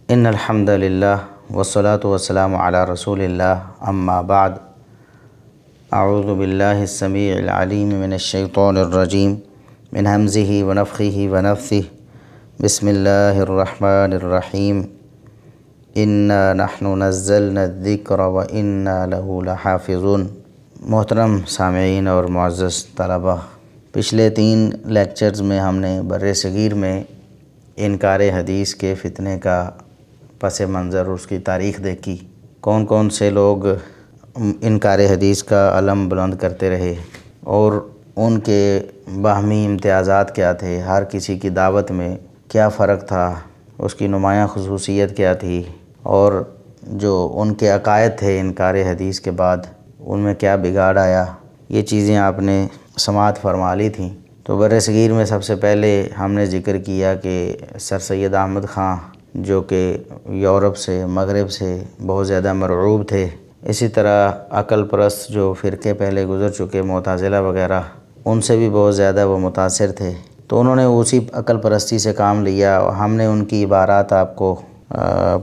ان الحمد للہ والصلاة والسلام علی رسول اللہ اما بعد اعوذ باللہ السمیع العلیم من الشیطان الرجیم من ہمزہ ونفخہ ونفثہ بسم اللہ الرحمن الرحیم انا نحن نزلنا الذکر وانا لہ لحافظون۔ محترم سامعین اور معزز طلبہ، پچھلے 3 لیکچرز میں ہم نے بر صغیر میں انکار حدیث کے فتنے کا پس منظر اور اس کی تاریخ دیکھی۔ کون کون سے لوگ انکار حدیث کا علم بلند کرتے رہے اور ان کے باہمی امتیازات کیا تھے، ہر کسی کی دعوت میں کیا فرق تھا، اس کی نمایاں خصوصیت کیا تھی، اور جو ان کے عقائد تھے انکار حدیث کے بعد ان میں کیا بگاڑ آیا، یہ چیزیں آپ نے سماعت فرما لی تھیں۔ تو بر صغیر میں سب سے پہلے ہم نے ذکر کیا کہ سر سید احمد خان جو کہ یورپ سے مغرب سے بہت زیادہ مرعوب تھے، اسی طرح عقل پرست جو فرقے پہلے گزر چکے معتزلہ وغیرہ، ان سے بھی بہت زیادہ وہ متاثر تھے۔ تو انہوں نے اسی عقل پرستی سے کام لیا، اور ہم نے ان کی عبارات آپ کو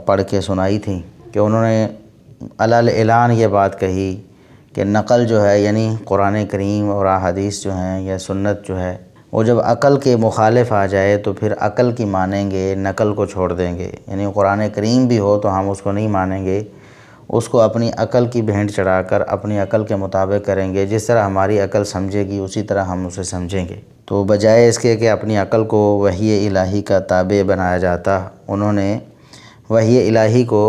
پڑھ کے سنائی تھیں کہ انہوں نے علی اعلان یہ بات کہی کہ نقل جو ہے، یعنی قرآن کریم اور احادیث جو ہیں یا سنت جو ہے، وہ جب عقل کے مخالف آ جائے تو پھر عقل کی مانیں گے، نقل کو چھوڑ دیں گے۔ یعنی قرآن کریم بھی ہو تو ہم اس کو نہیں مانیں گے، اس کو اپنی عقل کی بھینٹ چڑھا کر اپنی عقل کے مطابق کریں گے، جس طرح ہماری عقل سمجھے گی اسی طرح ہم اسے سمجھیں گے۔ تو بجائے اس کے کہ اپنی عقل کو وحی الہی کا تابع بنایا جاتا، انہوں نے وحی الہی کو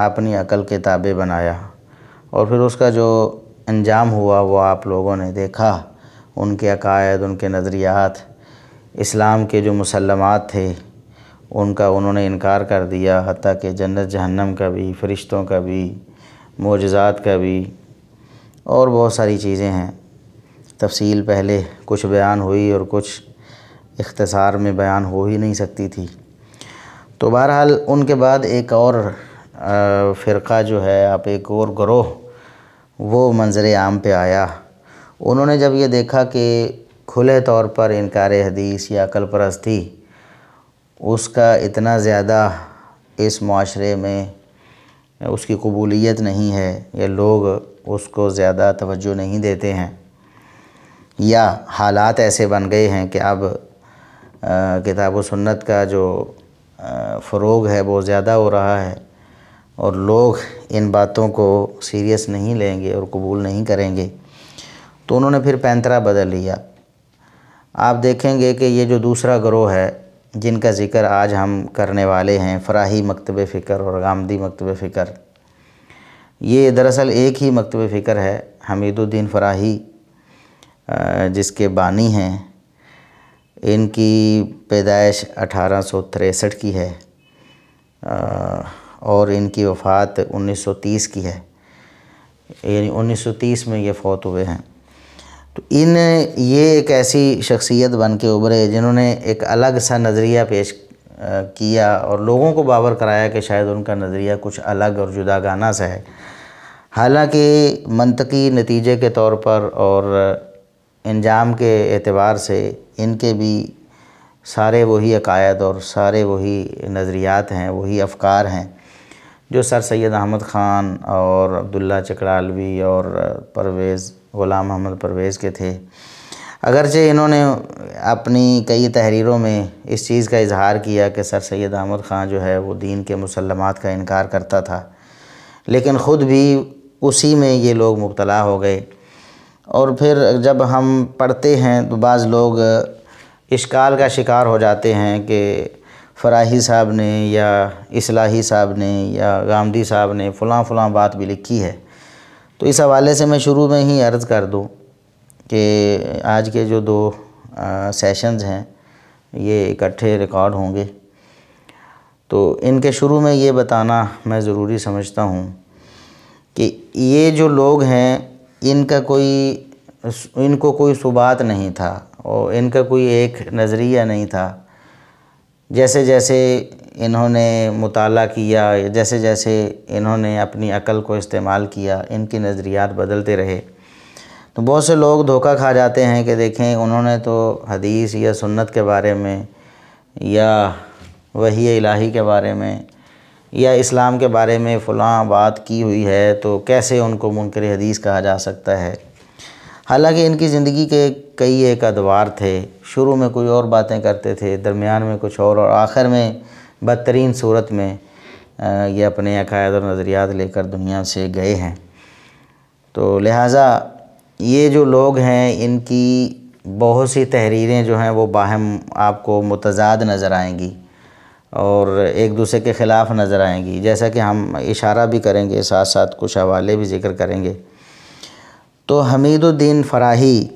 اپنی عقل کے تابع بنایا، اور پھر اس کا جو انجام ہوا وہ آپ لوگوں نے دیکھا۔ ان کے عقائد، ان کے نظریات، اسلام کے جو مسلمات تھے ان کا انہوں نے انکار کر دیا، حتیٰ کہ جنت جہنم کا بھی، فرشتوں کا بھی، معجزات کا بھی، اور بہت ساری چیزیں ہیں۔ تفصیل پہلے کچھ بیان ہوئی اور کچھ اختصار میں بیان ہو ہی نہیں سکتی تھی۔ تو بہرحال ان کے بعد ایک اور فرقہ جو ہے، ایک اور گروہ وہ منظر عام پہ آیا۔ انہوں نے جب یہ دیکھا کہ کھلے طور پر انکار حدیث یا عقل پرستی اس کا اتنا زیادہ اس معاشرے میں اس کی قبولیت نہیں ہے، یا لوگ اس کو زیادہ توجہ نہیں دیتے ہیں، یا حالات ایسے بن گئے ہیں کہ اب کتاب و سنت کا جو فروغ ہے وہ زیادہ ہو رہا ہے، اور لوگ ان باتوں کو سیریس نہیں لیں گے اور قبول نہیں کریں گے، تو انہوں نے پھر پینترا بدل لیا۔ آپ دیکھیں گے کہ یہ جو دوسرا گروہ ہے جن کا ذکر آج ہم کرنے والے ہیں، فراہی مکتب فکر اور غامدی مکتب فکر، یہ دراصل ایک ہی مکتب فکر ہے، حمید الدین فراہی جس کے بانی ہیں۔ ان کی پیدائش 1863 کی ہے، اور ان کی وفات 1930 کی ہے، یعنی 1930 میں یہ فوت ہوئے ہیں۔ تو یہ ایک ایسی شخصیت بن کے ابھرے جنہوں نے ایک الگ سا نظریہ پیش کیا اور لوگوں کو باور کرایا کہ شاید ان کا نظریہ کچھ الگ اور جداگانہ سا ہے، حالانکہ منطقی نتیجے کے طور پر اور انجام کے اعتبار سے ان کے بھی سارے وہی عقائد اور سارے وہی نظریات ہیں، وہی افکار ہیں جو سر سید احمد خان اور عبداللہ چکڑالوی اور غلام محمد پرویز کے تھے۔ اگرچہ انہوں نے اپنی کئی تحریروں میں اس چیز کا اظہار کیا کہ سر سید احمد خان جو ہے وہ دین کے مسلمات کا انکار کرتا تھا، لیکن خود بھی اسی میں یہ لوگ مبتلا ہو گئے۔ اور پھر جب ہم پڑھتے ہیں تو بعض لوگ اشکال کا شکار ہو جاتے ہیں کہ فراہی صاحب نے یا اصلاحی صاحب نے یا غامدی صاحب نے فلاں فلاں بات بھی لکھی ہے۔ تو اس حوالے سے میں شروع میں ہی عرض کر دوں کہ آج کے جو 2 سیشنز ہیں یہ اکٹھے ریکارڈ ہوں گے، تو ان کے شروع میں یہ بتانا میں ضروری سمجھتا ہوں کہ یہ جو لوگ ہیں ان کو کوئی ثبات نہیں تھا، اور ان کا کوئی ایک نظریہ نہیں تھا۔ جیسے جیسے انہوں نے مطالعہ کیا، جیسے جیسے انہوں نے اپنی عقل کو استعمال کیا، ان کی نظریات بدلتے رہے۔ تو بہت سے لوگ دھوکہ کھا جاتے ہیں کہ دیکھیں انہوں نے تو حدیث یا سنت کے بارے میں یا وحی الہی کے بارے میں یا اسلام کے بارے میں فلاں بات کی ہوئی ہے تو کیسے ان کو منکر حدیث کہا جا سکتا ہے؟ حالانکہ ان کی زندگی کے کئی ایک ادوار تھے، شروع میں کوئی اور باتیں کرتے تھے، درمیان میں کچھ اور آخر میں بدترین صورت میں یہ اپنے عقائد اور نظریات لے کر دنیا سے گئے ہیں۔ تو لہٰذا یہ جو لوگ ہیں ان کی بہت سی تحریریں جو ہیں وہ باہم آپ کو متضاد نظر آئیں گی اور ایک دوسرے کے خلاف نظر آئیں گی، جیسا کہ ہم اشارہ بھی کریں گے، ساتھ ساتھ کچھ حوالے بھی ذکر کریں گے۔ تو حمید الدین فراہی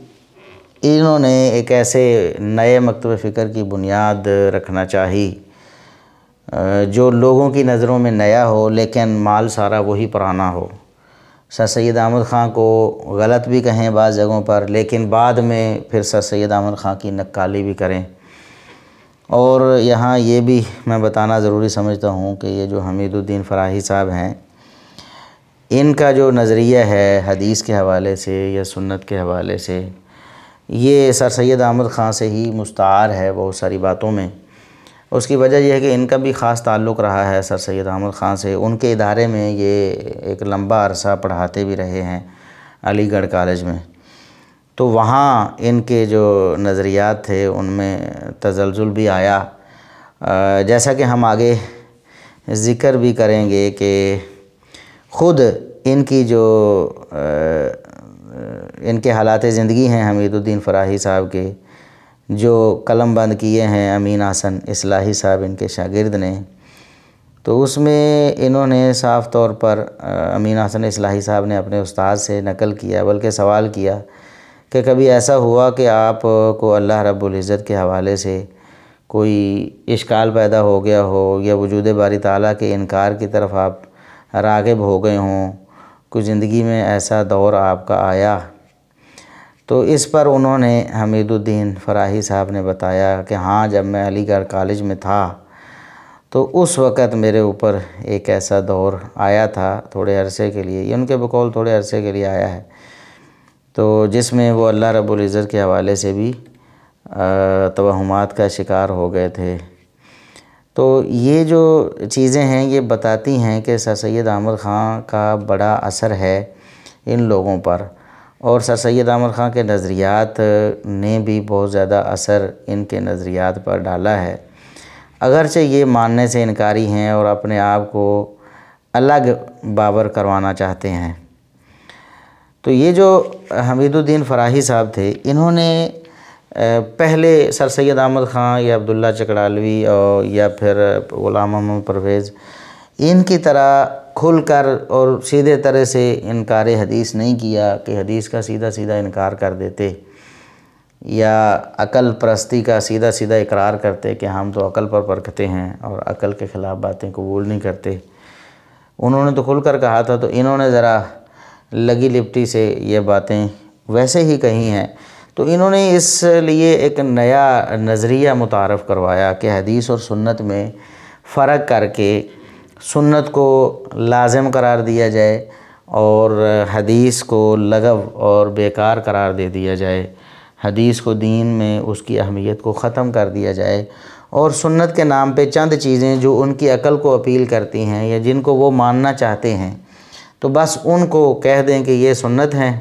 انہوں نے ایک ایسے نئے مکتب فکر کی بنیاد رکھنا چاہی جو لوگوں کی نظروں میں نیا ہو لیکن مال سارا وہی پرانا ہو۔ سر سید احمد خان کو غلط بھی کہیں بعض جگہوں پر، لیکن بعد میں پھر سر سید احمد خان کی نقالی بھی کریں۔ اور یہاں یہ بھی میں بتانا ضروری سمجھتا ہوں کہ یہ جو حمید الدین فراہی صاحب ہیں، ان کا جو نظریہ ہے حدیث کے حوالے سے یا سنت کے حوالے سے، یہ سر سید احمد خان سے ہی مستعار ہے بہت ساری باتوں میں۔ اس کی وجہ یہ ہے کہ ان کا بھی خاص تعلق رہا ہے سر سید احمد خان سے، ان کے ادارے میں یہ ایک لمبا عرصہ پڑھاتے بھی رہے ہیں علی گڑھ کالج میں۔ تو وہاں ان کے جو نظریات تھے ان میں تزلزل بھی آیا، جیسا کہ ہم آگے ذکر بھی کریں گے کہ خود ان کی جو ان کے حالات زندگی ہیں حمید الدین فراہی صاحب کے، جو قلم بند کیے ہیں امین حسن اصلاحی صاحب ان کے شاگرد نے، تو اس میں انہوں نے صاف طور پر امین حسن اصلاحی صاحب نے اپنے استاد سے نقل کیا، بلکہ سوال کیا کہ کبھی ایسا ہوا کہ آپ کو اللہ رب العزت کے حوالے سے کوئی اشکال پیدا ہو گیا ہو یا وجود باری تعالیٰ کے انکار کی طرف آپ راغب ہو گئے ہوں، کوئی زندگی میں ایسا دور آپ کا آیا؟ تو اس پر انہوں نے حمید الدین فراہی صاحب نے بتایا کہ ہاں، جب میں علی گڑھ کالج میں تھا تو اس وقت میرے اوپر ایک ایسا دور آیا تھا تھوڑے عرصے کے لیے، یہ ان کے بقول تھوڑے عرصے کے لیے آیا ہے، تو جس میں وہ اللہ رب العزت کے حوالے سے بھی توہمات کا شکار ہو گئے تھے۔ تو یہ جو چیزیں ہیں یہ بتاتی ہیں کہ سر سید احمد خان کا بڑا اثر ہے ان لوگوں پر، اور سر سید احمد خان کے نظریات نے بھی بہت زیادہ اثر ان کے نظریات پر ڈالا ہے، اگرچہ یہ ماننے سے انکاری ہیں اور اپنے آپ کو الگ بابر کروانا چاہتے ہیں۔ تو یہ جو حمید الدین فراہی صاحب تھے، انہوں نے پہلے سر سید احمد خان یا عبداللہ چکڑالوی اور یا پھر غلام محمد پرویز ان کی طرح کھل کر اور سیدھے طرح سے انکار حدیث نہیں کیا کہ حدیث کا سیدھا سیدھا انکار کر دیتے یا عقل پرستی کا سیدھا سیدھا اقرار کرتے کہ ہم تو عقل پر پرکھتے ہیں اور عقل کے خلاف باتیں قبول نہیں کرتے۔ انہوں نے تو کھل کر کہا تھا، تو انہوں نے ذرا لگی لپٹی سے یہ باتیں ویسے ہی کہی ہیں۔ تو انہوں نے اس لیے ایک نیا نظریہ متعارف کروایا کہ حدیث اور سنت میں فرق کر کے سنت کو لازم قرار دیا جائے اور حدیث کو لغو اور بیکار قرار دے دیا جائے، حدیث کو دین میں اس کی اہمیت کو ختم کر دیا جائے، اور سنت کے نام پہ چند چیزیں جو ان کی عقل کو اپیل کرتی ہیں یا جن کو وہ ماننا چاہتے ہیں تو بس ان کو کہہ دیں کہ یہ سنت ہیں۔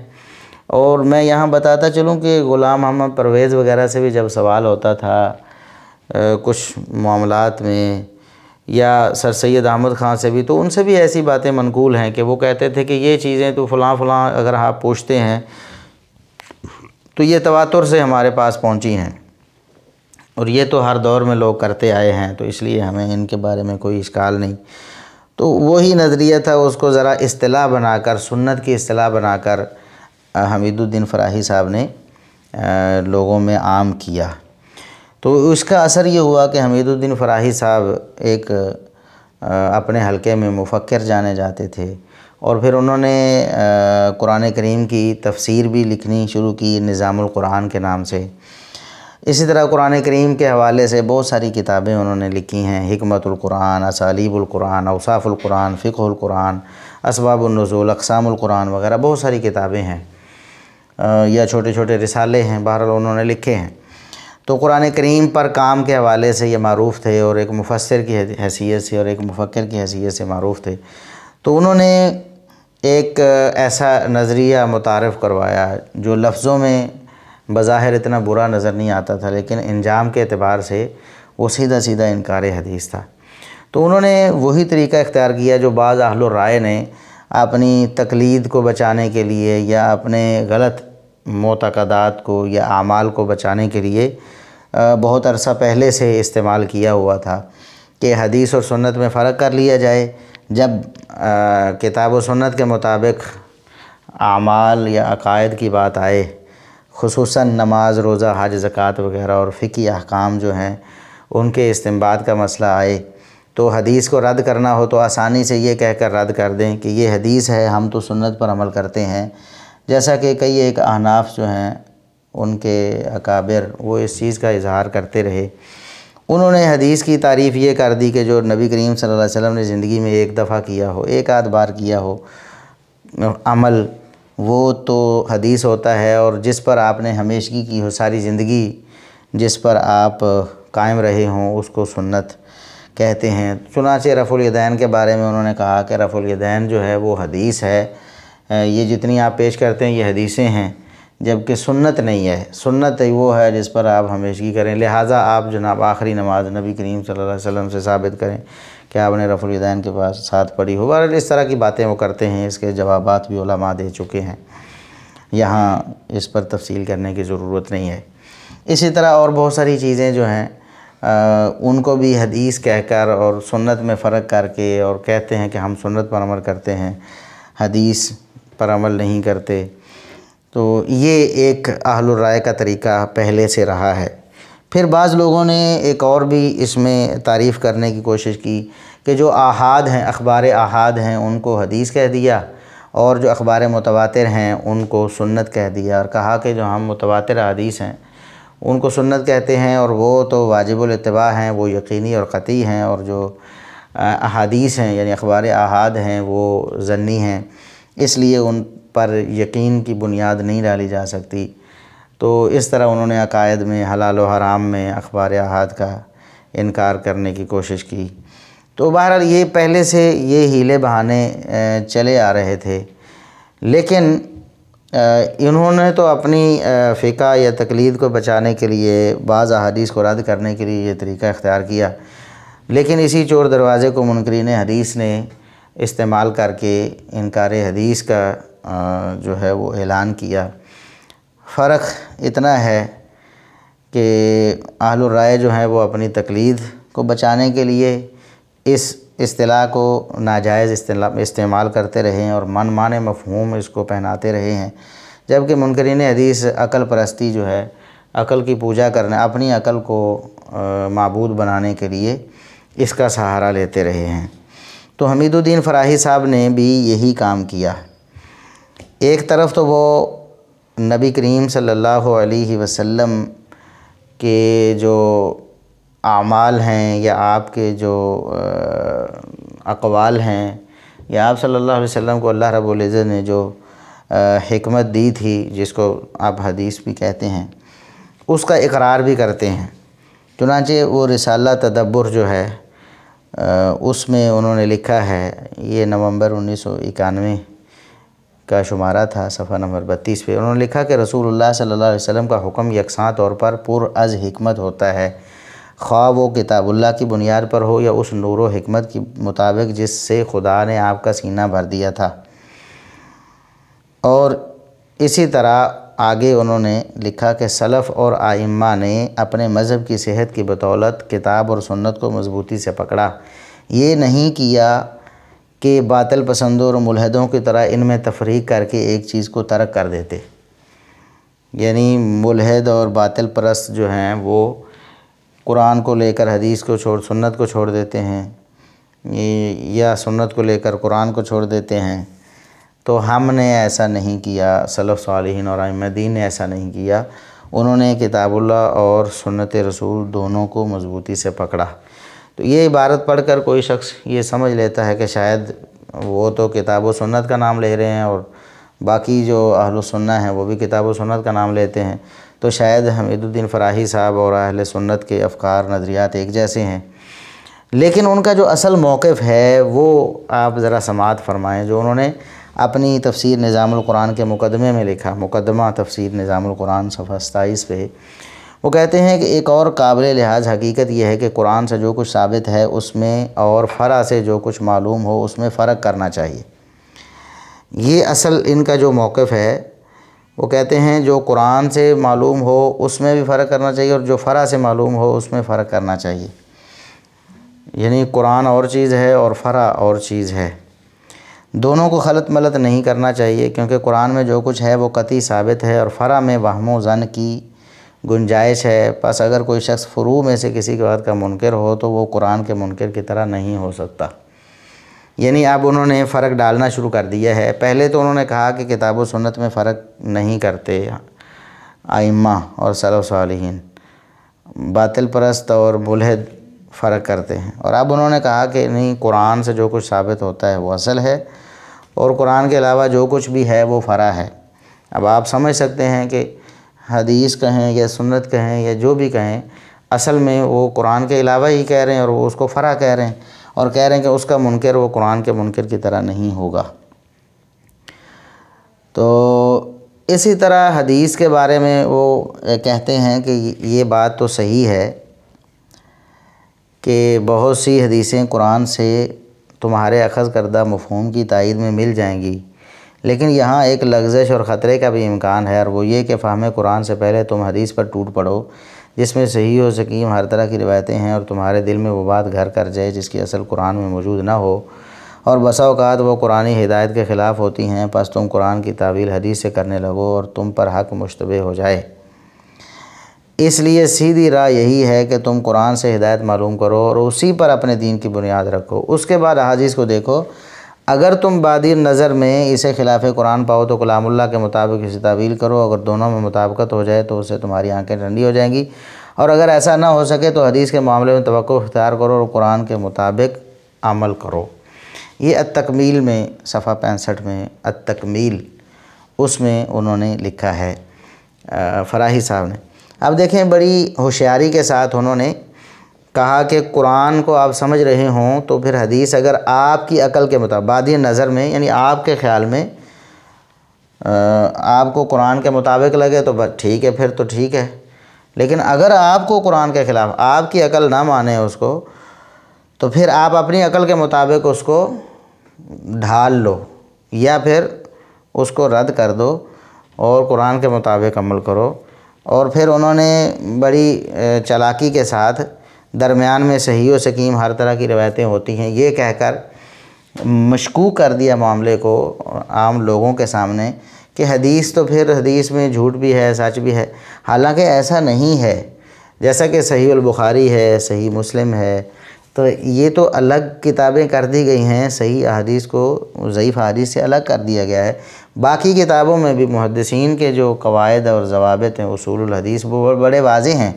اور میں یہاں بتاتا چلوں کہ غلام محمد پرویز وغیرہ سے بھی جب سوال ہوتا تھا کچھ معاملات میں، یا سر سید احمد خان سے بھی، تو ان سے بھی ایسی باتیں منقول ہیں کہ وہ کہتے تھے کہ یہ چیزیں تو فلاں فلاں اگر آپ پوچھتے ہیں تو یہ تواتر سے ہمارے پاس پہنچی ہیں اور یہ تو ہر دور میں لوگ کرتے آئے ہیں، تو اس لیے ہمیں ان کے بارے میں کوئی اشکال نہیں۔ تو وہی نظریہ تھا، اس کو ذرا اصطلاح بنا کر، سنت کی اصطلاح بنا کر حمید الدین فراہی صاحب نے لوگوں میں عام کیا۔ تو اس کا اثر یہ ہوا کہ حمید الدین فراہی صاحب ایک اپنے حلقے میں مفکر جانے جاتے تھے، اور پھر انہوں نے قرآن کریم کی تفسیر بھی لکھنی شروع کی نظام القرآن کے نام سے۔ اسی طرح قرآن کریم کے حوالے سے بہت ساری کتابیں انہوں نے لکھی ہیں، حکمت القرآن، اسالیب القرآن، اوصاف القرآن، فقہ القرآن، اسباب النزول، اقسام القرآن وغیرہ بہت ساری کتابیں ہیں، یا چھوٹے چھوٹے رسالے ہیں، بہرحال انہوں نے لکھے ہیں۔ تو قرآن کریم پر کام کے حوالے سے یہ معروف تھے اور ایک مفسر کی حیثیت سے اور ایک مفکر کی حیثیت سے معروف تھے۔ تو انہوں نے ایک ایسا نظریہ متعارف کروایا جو لفظوں میں بظاہر اتنا برا نظر نہیں آتا تھا، لیکن انجام کے اعتبار سے وہ سیدھا سیدھا انکار حدیث تھا۔ تو انہوں نے وہی طریقہ اختیار کیا جو بعض اہل الرائے نے اپنی تقلید کو بچانے کے لیے یا اپنے غلط معتقدات کو یا اعمال کو بچانے کے لیے بہت عرصہ پہلے سے استعمال کیا ہوا تھا کہ حدیث اور سنت میں فرق کر لیا جائے۔ جب کتاب و سنت کے مطابق اعمال یا عقائد کی بات آئے، خصوصاً نماز، روزہ، حج، زکوٰۃ وغیرہ اور فقہی احکام جو ہیں ان کے استنباط کا مسئلہ آئے، تو حدیث کو رد کرنا ہو تو آسانی سے یہ کہہ کر رد کر دیں کہ یہ حدیث ہے، ہم تو سنت پر عمل کرتے ہیں۔ جیسا کہ کئی ایک احناف جو ہیں ان کے اکابر وہ اس چیز کا اظہار کرتے رہے۔ انہوں نے حدیث کی تعریف یہ کر دی کہ جو نبی کریم صلی اللہ علیہ وسلم نے زندگی میں ایک دفعہ کیا ہو، ایک آدھ بار کیا ہو عمل، وہ تو حدیث ہوتا ہے، اور جس پر آپ نے ہمیشگی کی ہو، ساری زندگی جس پر آپ قائم رہے ہوں، اس کو سنت کہتے ہیں۔ چنانچہ رفع الیدین کے بارے میں انہوں نے کہا کہ رفع الیدین جو ہے وہ حدیث ہے، یہ جتنی آپ پیش کرتے ہیں یہ حدیثیں ہیں، جبکہ سنت نہیں ہے۔ سنت وہ ہے جس پر آپ ہمیشگی کریں، لہٰذا آپ جناب آخری نماز نبی کریم صلی اللہ علیہ وسلم سے ثابت کریں کہ آپ نے رفع الیدین کے پاس ساتھ پڑھی ہو۔ بہرحال اس طرح کی باتیں وہ کرتے ہیں، اس کے جوابات بھی علماء دے چکے ہیں، یہاں اس پر تفصیل کرنے کی ضرورت نہیں ہے۔ اسی طرح اور بہت ساری چیزیں جو ہیں ان کو بھی حدیث کہہ کر اور سنت میں فرق کر کے اور کہتے ہیں کہ ہم سنت پر عمل کرتے ہیں، حدیث پر عمل نہیں کرتے۔ تو یہ ایک اہل الرائے کا طریقہ پہلے سے رہا ہے۔ پھر بعض لوگوں نے ایک اور بھی اس میں تعریف کرنے کی کوشش کی کہ جو آحاد ہیں، اخبار آحاد ہیں، ان کو حدیث کہہ دیا، اور جو اخبار متواتر ہیں ان کو سنت کہہ دیا، اور کہا کہ جو ہم متواتر حدیث ہیں ان کو سنت کہتے ہیں، اور وہ تو واجب الاتباع ہیں، وہ یقینی اور قطعی ہیں، اور جو احادیث ہیں یعنی اخبار آحاد ہیں وہ ظنی ہیں، اس لیے ان پر یقین کی بنیاد نہیں ڈالی جا سکتی۔ تو اس طرح انہوں نے عقائد میں، حلال و حرام میں اخبار آحاد کا انکار کرنے کی کوشش کی۔ تو بہرحال یہ پہلے سے یہ ہیلے بہانے چلے آ رہے تھے، لیکن انہوں نے تو اپنی فقہ یا تقلید کو بچانے کے لیے، بعض احادیث کو رد کرنے کے لیے یہ طریقہ اختیار کیا، لیکن اسی چور دروازے کو منکرین حدیث نے استعمال کر کے انکار حدیث کا جو ہے وہ اعلان کیا۔ فرق اتنا ہے کہ اہل الرائے جو ہیں وہ اپنی تقلید کو بچانے کے لیے اس اصطلاح کو ناجائز استعمال کرتے رہے ہیں اور من مانے مفہوم اس کو پہناتے رہے ہیں، جبکہ منکرین حدیث عقل پرستی جو ہے، عقل کی پوجا کرنے، اپنی عقل کو معبود بنانے کے لیے اس کا سہارا لیتے رہے ہیں۔ تو حمید الدین فراہی صاحب نے بھی یہی کام کیا۔ ایک طرف تو وہ نبی کریم صلی اللہ علیہ وسلم کے جو اعمال ہیں یا آپ کے جو اقوال ہیں، یا آپ صلی اللہ علیہ وسلم کو اللہ رب العزت نے جو حکمت دی تھی، جس کو آپ حدیث بھی کہتے ہیں، اس کا اقرار بھی کرتے ہیں۔ چنانچہ وہ رسالہ تدبر جو ہے اس میں انہوں نے لکھا ہے، یہ نومبر 1991 کا شمارہ تھا، صفحہ نمبر 32 پہ انہوں نے لکھا کہ رسول اللہ صلی اللہ علیہ وسلم کا حکم یکساں طور پر پر از حکمت ہوتا ہے، خواہ وہ کتاب اللہ کی بنیاد پر ہو یا اس نور و حکمت کے مطابق جس سے خدا نے آپ کا سینہ بھر دیا تھا۔ اور اسی طرح آگے انہوں نے لکھا کہ سلف اور ائمہ نے اپنے مذہب کی صحت کی بدولت کتاب اور سنت کو مضبوطی سے پکڑا، یہ نہیں کیا کہ باطل پسندوں اور ملحدوں کی طرح ان میں تفریق کر کے ایک چیز کو ترک کر دیتے۔ یعنی ملحد اور باطل پرست جو ہیں وہ قرآن کو لے کر حدیث کو سنت کو چھوڑ دیتے ہیں، یا سنت کو لے کر قرآن کو چھوڑ دیتے ہیں۔ تو ہم نے ایسا نہیں کیا، سلف صالحین اور ائمہ دین نے ایسا نہیں کیا، انہوں نے کتاب اللہ اور سنت رسول دونوں کو مضبوطی سے پکڑا۔ تو یہ عبارت پڑھ کر کوئی شخص یہ سمجھ لیتا ہے کہ شاید وہ تو کتاب و سنت کا نام لے رہے ہیں اور باقی جو اہل السنہ ہیں وہ بھی کتاب و سنت کا نام لیتے ہیں، تو شاید حمید الدین فراہی صاحب اور اہل سنت کے افکار نظریات ایک جیسے ہیں، لیکن ان کا جو اصل موقف ہے وہ آپ ذرا سماعت فرمائیں، جو انہوں نے اپنی تفسیر نظام القرآن کے مقدمے میں لکھا، مقدمہ تفسیر نظام القرآن صفحہ 27 پہ وہ کہتے ہیں کہ ایک اور قابل لحاظ حقیقت یہ ہے کہ قرآن سے جو کچھ ثابت ہے اس میں اور فرع سے جو کچھ معلوم ہو اس میں فرق کرنا چاہیے۔ یہ اصل ان کا جو موقف ہے، وہ کہتے ہیں جو قرآن سے معلوم ہو اس میں بھی فرق کرنا چاہیے اور جو فرع سے معلوم ہو اس میں فرق کرنا چاہیے، یعنی قرآن اور چیز ہے اور فرع اور چیز ہے، دونوں کو خلط ملط نہیں کرنا چاہیے، کیونکہ قرآن میں جو کچھ ہے وہ قطعی ثابت ہے اور فرع میں وہم و ظن کی گنجائش ہے۔ پس اگر کوئی شخص فروع میں سے کسی کی بات کا منکر ہو تو وہ قرآن کے منکر کی طرح نہیں ہو سکتا۔ یعنی اب انہوں نے فرق ڈالنا شروع کر دیا ہے۔ پہلے تو انہوں نے کہا کہ کتاب و سنت میں فرق نہیں کرتے ائمہ اور سلف صالحین، باطل پرست اور ملحد فرق کرتے ہیں، اور اب انہوں نے کہا کہ نہیں، قرآن سے جو کچھ ثابت ہوتا ہے وہ اصل ہے اور قرآن کے علاوہ جو کچھ بھی ہے وہ فرع ہے۔ اب آپ سمجھ سکتے ہیں کہ حدیث کہیں یا سنت کہیں یا جو بھی کہیں، اصل میں وہ قرآن کے علاوہ ہی کہہ رہے ہیں اور وہ اس کو فرع کہہ رہے ہیں، اور کہہ رہے ہیں کہ اس کا منکر وہ قرآن کے منکر کی طرح نہیں ہوگا۔ تو اسی طرح حدیث کے بارے میں وہ کہتے ہیں کہ یہ بات تو صحیح ہے کہ بہت سی حدیثیں قرآن سے تمہارے اخذ کردہ مفہوم کی تائید میں مل جائیں گی، لیکن یہاں ایک لغزش اور خطرے کا بھی امکان ہے، اور وہ یہ کہ فہم قرآن سے پہلے تم حدیث پر ٹوٹ پڑو جس میں صحیح و سقیم ہر طرح کی روایتیں ہیں، اور تمہارے دل میں وہ بات گھر کر جائے جس کی اصل قرآن میں موجود نہ ہو، اور بسا اوقات وہ قرآنی ہدایت کے خلاف ہوتی ہیں، پس تم قرآن کی تعویل حدیث سے کرنے لگو اور تم پر حق مشتبہ ہو جائے۔ اس لیے سیدھی راہ یہی ہے کہ تم قرآن سے ہدایت معلوم کرو اور اسی پر اپنے دین کی بنیاد رکھو، اس کے بعد احادیث کو دیکھو۔ اگر تم بادی نظر میں اسے خلاف قرآن پاؤ تو کلام اللہ کے مطابق اسے تعویل کرو، اگر دونوں میں مطابقت ہو جائے تو اس سے تمہاری آنکھیں ٹھنڈی ہو جائیں گی، اور اگر ایسا نہ ہو سکے تو حدیث کے معاملے میں توقف اختیار کرو اور قرآن کے مطابق عمل کرو۔ یہ التکمیل میں صفحہ 65 میں التکمیل، اس میں انہوں نے لکھا ہے فراہی صاحب نے۔ اب دیکھیں بڑی ہوشیاری کے ساتھ انہوں نے کہا کہ قرآن کو آپ سمجھ رہے ہوں تو پھر حدیث اگر آپ کی عقل کے مطابق بادی نظر میں، یعنی آپ کے خیال میں آپ کو قرآن کے مطابق لگے تو بس ٹھیک ہے، پھر تو ٹھیک ہے، لیکن اگر آپ کو قرآن کے خلاف آپ کی عقل نہ مانے اس کو، تو پھر آپ اپنی عقل کے مطابق اس کو ڈھال لو یا پھر اس کو رد کر دو اور قرآن کے مطابق عمل کرو۔ اور پھر انہوں نے بڑی چالاکی کے ساتھ درمیان میں صحیح و سقیم ہر طرح کی روایتیں ہوتی ہیں یہ کہہ کر مشکوک کر دیا معاملے کو عام لوگوں کے سامنے کہ حدیث تو پھر حدیث میں جھوٹ بھی ہے، سچ بھی ہے، حالانکہ ایسا نہیں ہے۔ جیسا کہ صحیح البخاری ہے، صحیح مسلم ہے، تو یہ تو الگ کتابیں کر دی گئی ہیں، صحیح احادیث کو ضعیف احادیث سے الگ کر دیا گیا ہے۔ باقی کتابوں میں بھی محدثین کے جو قواعد اور ضوابط ہیں، اصول الحدیث، وہ بڑے واضح ہیں،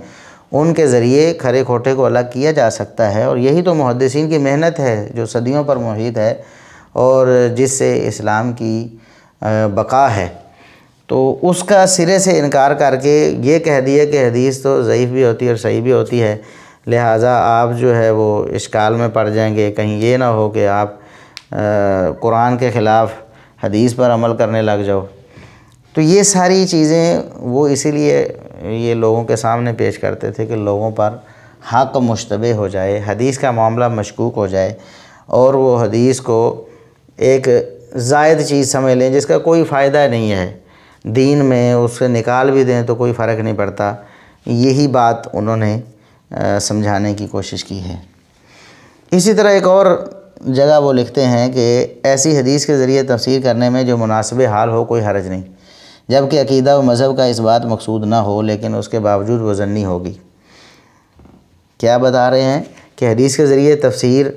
ان کے ذریعے کھرے کھوٹے کو الگ کیا جا سکتا ہے، اور یہی تو محدثین کی محنت ہے جو صدیوں پر محیط ہے اور جس سے اسلام کی بقا ہے۔ تو اس کا سرے سے انکار کر کے یہ کہہ دیا کہ حدیث تو ضعیف بھی ہوتی ہے اور صحیح بھی ہوتی ہے، لہٰذا آپ جو ہے وہ اشکال میں پڑ جائیں گے، کہیں یہ نہ ہو کہ آپ قرآن کے خلاف حدیث پر عمل کرنے لگ جاؤ۔ تو یہ ساری چیزیں وہ اسی لیے یہ لوگوں کے سامنے پیش کرتے تھے کہ لوگوں پر حق مشتبہ ہو جائے، حدیث کا معاملہ مشکوک ہو جائے اور وہ حدیث کو ایک زائد چیز سمجھ لیں جس کا کوئی فائدہ نہیں ہے دین میں، اس سے نکال بھی دیں تو کوئی فرق نہیں پڑتا۔ یہی بات انہوں نے سمجھانے کی کوشش کی ہے۔ اسی طرح ایک اور جگہ وہ لکھتے ہیں کہ ایسی حدیث کے ذریعے تفسیر کرنے میں جو مناسب حال ہو کوئی حرج نہیں، جبکہ عقیدہ و مذہب کا اس بات مقصود نہ ہو لیکن اس کے باوجود وہ ظنی ہوگی۔ کیا بتا رہے ہیں کہ حدیث کے ذریعے تفسیر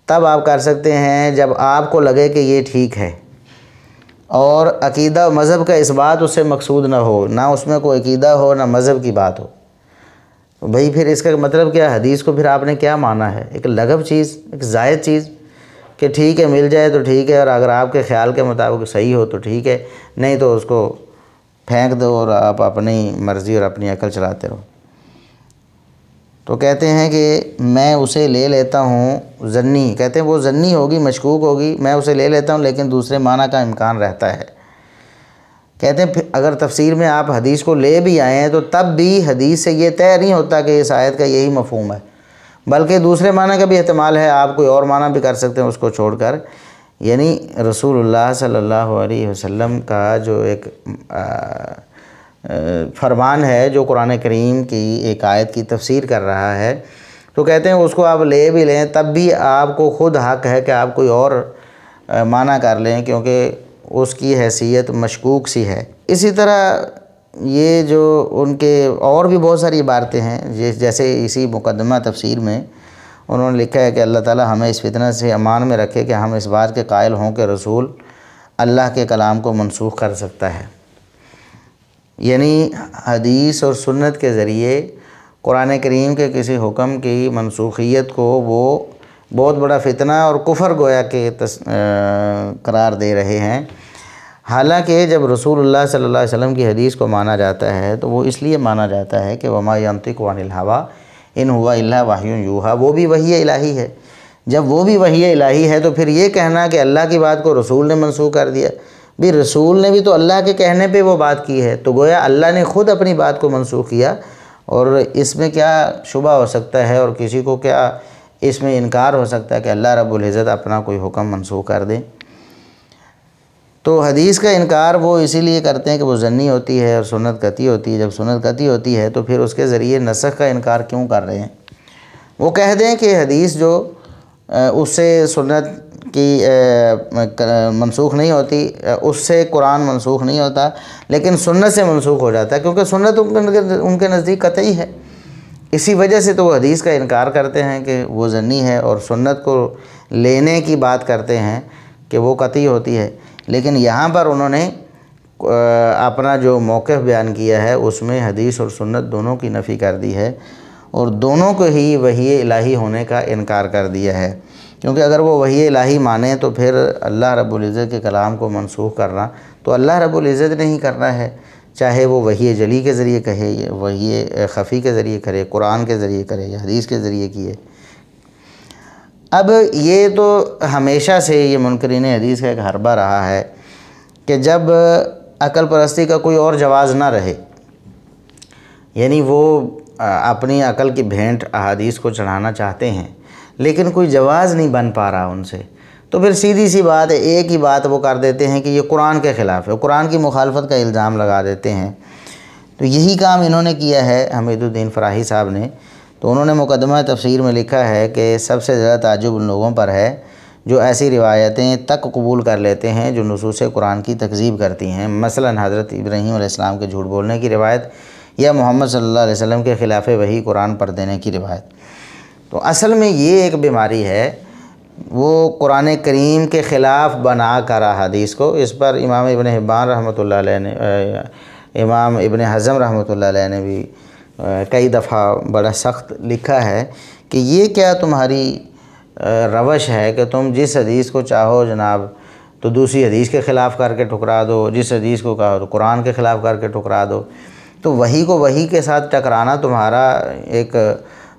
تب آپ کر سکتے ہیں جب آپ کو لگے کہ یہ ٹھیک ہے اور عقیدہ و مذہب کا اس بات اس سے مقصود نہ ہو، نہ اس میں کوئی عقیدہ ہو نہ مذہب کی بات ہو۔ بھئی پھر اس کا مطلب کیا؟ حدیث کو پھر آپ نے کیا مانا ہے؟ ایک لغو چیز، ایک زائد چیز کہ ٹھیک ہے مل جائے تو ٹھیک ہے، اور اگر آپ کے خیال کے مطابق صحیح ہو تو ٹھیک ہے، نہیں تو اس کو پھینک دو اور آپ اپنی مرضی اور اپنی عقل چلاتے رہو۔ تو کہتے ہیں کہ میں اسے لے لیتا ہوں ظنی، کہتے ہیں وہ ظنی ہوگی، مشکوک ہوگی، میں اسے لے لیتا ہوں لیکن دوسرے معنی کا امکان رہتا ہے۔ کہتے ہیں اگر تفسیر میں آپ حدیث کو لے بھی آئے ہیں تو تب بھی حدیث سے یہ طے نہیں ہوتا کہ اس آیت کا یہی مفہوم ہے، بلکہ دوسرے معنی کا بھی احتمال ہے، آپ کوئی اور معنی بھی کر سکتے ہیں اس کو چھوڑ کر۔ یعنی رسول اللہ صلی اللہ علیہ وسلم کا جو ایک فرمان ہے جو قرآن کریم کی ایک آیت کی تفسیر کر رہا ہے، تو کہتے ہیں اس کو آپ لے بھی لیں تب بھی آپ کو خود حق ہے کہ آپ کوئی اور معنی کر لیں، کیونکہ اس کی حیثیت مشکوک سی ہے۔ اسی طرح یہ جو ان کے اور بھی بہت ساری عبارتیں ہیں، جیسے اسی مقدمہ تفسیر میں انہوں نے لکھا ہے کہ اللہ تعالی ہمیں اس فتنہ سے امان میں رکھے کہ ہم اس بات کے قائل ہوں کہ رسول اللہ کے کلام کو منسوخ کر سکتا ہے۔ یعنی حدیث اور سنت کے ذریعے قرآن کریم کے کسی حکم کی منسوخیت کو وہ بہت بڑا فتنہ اور کفر گویا کہ قرار دے رہے ہیں، حالانکہ جب رسول اللہ صلی اللہ علیہ وسلم کی حدیث کو مانا جاتا ہے تو وہ اس لیے مانا جاتا ہے کہ وما ینطق عن الہویٰ ان هو الا وحی یوحیٰ، وہ بھی وحی الہی ہے۔ جب وہ بھی وحی الہی ہے تو پھر یہ کہنا کہ اللہ کی بات کو رسول نے منسوخ کر دیا، بھی رسول نے بھی تو اللہ کے کہنے پہ وہ بات کی ہے، تو گویا اللہ نے خود اپنی بات کو منسوخ کیا، اور اس میں کیا شبہ ہو سکتا ہے اور کسی کو کیا اس میں انکار ہو سکتا ہے کہ اللہ رب العزت اپنا کوئی حکم منسوخ کر دے۔ تو حدیث کا انکار وہ اسی لیے کرتے ہیں کہ وہ ظنی ہوتی ہے اور سنت قطعی ہوتی ہے۔ جب سنت قطعی ہوتی ہے تو پھر اس کے ذریعے نسخ کا انکار کیوں کر رہے ہیں؟ وہ کہہ دیں کہ حدیث جو اس سے سنت کی منسوخ نہیں ہوتی، اس سے قرآن منسوخ نہیں ہوتا، لیکن سنت سے منسوخ ہو جاتا ہے، کیونکہ سنت ان کے نزدیک قطعی ہے۔ اسی وجہ سے تو وہ حدیث کا انکار کرتے ہیں کہ وہ ظنی ہے، اور سنت کو لینے کی بات کرتے ہیں کہ وہ قطعی ہوتی ہے۔ لیکن یہاں پر انہوں نے اپنا جو موقف بیان کیا ہے اس میں حدیث اور سنت دونوں کی نفی کر دی ہے، اور دونوں کو ہی وحی الہی ہونے کا انکار کر دیا ہے، کیونکہ اگر وہ وحی الہی مانے تو پھر اللہ رب العزت کے کلام کو منسوخ کرنا تو اللہ رب العزت نے ہی کرنا ہے، چاہے وہ وحی جلی کے ذریعے کہے یا وحی خفی کے ذریعے کرے، قرآن کے ذریعے کرے یا حدیث کے ذریعے کیے۔ اب یہ تو ہمیشہ سے یہ منکرین حدیث کا ایک حربہ رہا ہے کہ جب عقل پرستی کا کوئی اور جواز نہ رہے، یعنی وہ اپنی عقل کی بھینٹ احادیث کو چڑھانا چاہتے ہیں لیکن کوئی جواز نہیں بن پا رہا ان سے، تو پھر سیدھی سی بات ہے، ایک ہی بات وہ کر دیتے ہیں کہ یہ قرآن کے خلاف ہے، قرآن کی مخالفت کا الزام لگا دیتے ہیں۔ تو یہی کام انہوں نے کیا ہے حمید الدین فراہی صاحب نے۔ تو انہوں نے مقدمہ تفسیر میں لکھا ہے کہ سب سے زیادہ تعجب ان لوگوں پر ہے جو ایسی روایتیں تک قبول کر لیتے ہیں جو نصوص قرآن کی تکذیب کرتی ہیں، مثلا حضرت ابراہیم علیہ السلام کے جھوٹ بولنے کی روایت یا محمد صلی اللہ علیہ وسلم کے خلاف وحی قرآن پر دینے کی روایت۔ تو اصل میں یہ ایک بیماری ہے، وہ قرآن کریم کے خلاف بنا کر حدیث کو، اس پر امام ابن حبان رحمۃ اللہ علیہ نے، امام ابن حزم رحمۃ اللہ علیہ نے بھی کئی دفعہ بڑا سخت لکھا ہے کہ یہ کیا تمہاری روش ہے کہ تم جس حدیث کو چاہو جناب تو دوسری حدیث کے خلاف کر کے ٹھکرا دو، جس حدیث کو کہو تو قرآن کے خلاف کر کے ٹھکرا دو۔ تو وحی کو وحی کے ساتھ ٹکرانا تمہارا ایک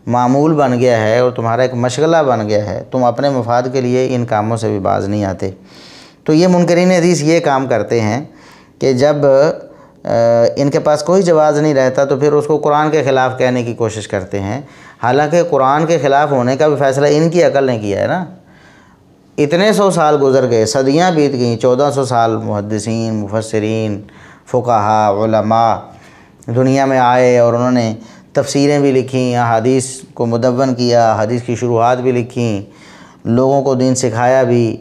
معمول بن گیا ہے اور تمہارا ایک مشغلہ بن گیا ہے، تم اپنے مفاد کے لیے ان کاموں سے بھی باز نہیں آتے۔ تو یہ منکرین حدیث یہ کام کرتے ہیں کہ جب ان کے پاس کوئی جواز نہیں رہتا تو پھر اس کو قرآن کے خلاف کہنے کی کوشش کرتے ہیں، حالانکہ قرآن کے خلاف ہونے کا بھی فیصلہ ان کی عقل نے کیا ہے نا۔ اتنے 100 سال گزر گئے، صدیاں بیت گئیں، 1400 سال محدثین، مفسرین، فقہاء، علماء دنیا میں آئے اور انہوں نے تفسیریں بھی لکھیں، احادیث کو مدون کیا، حدیث کی شروحات بھی لکھیں، لوگوں کو دین سکھایا بھی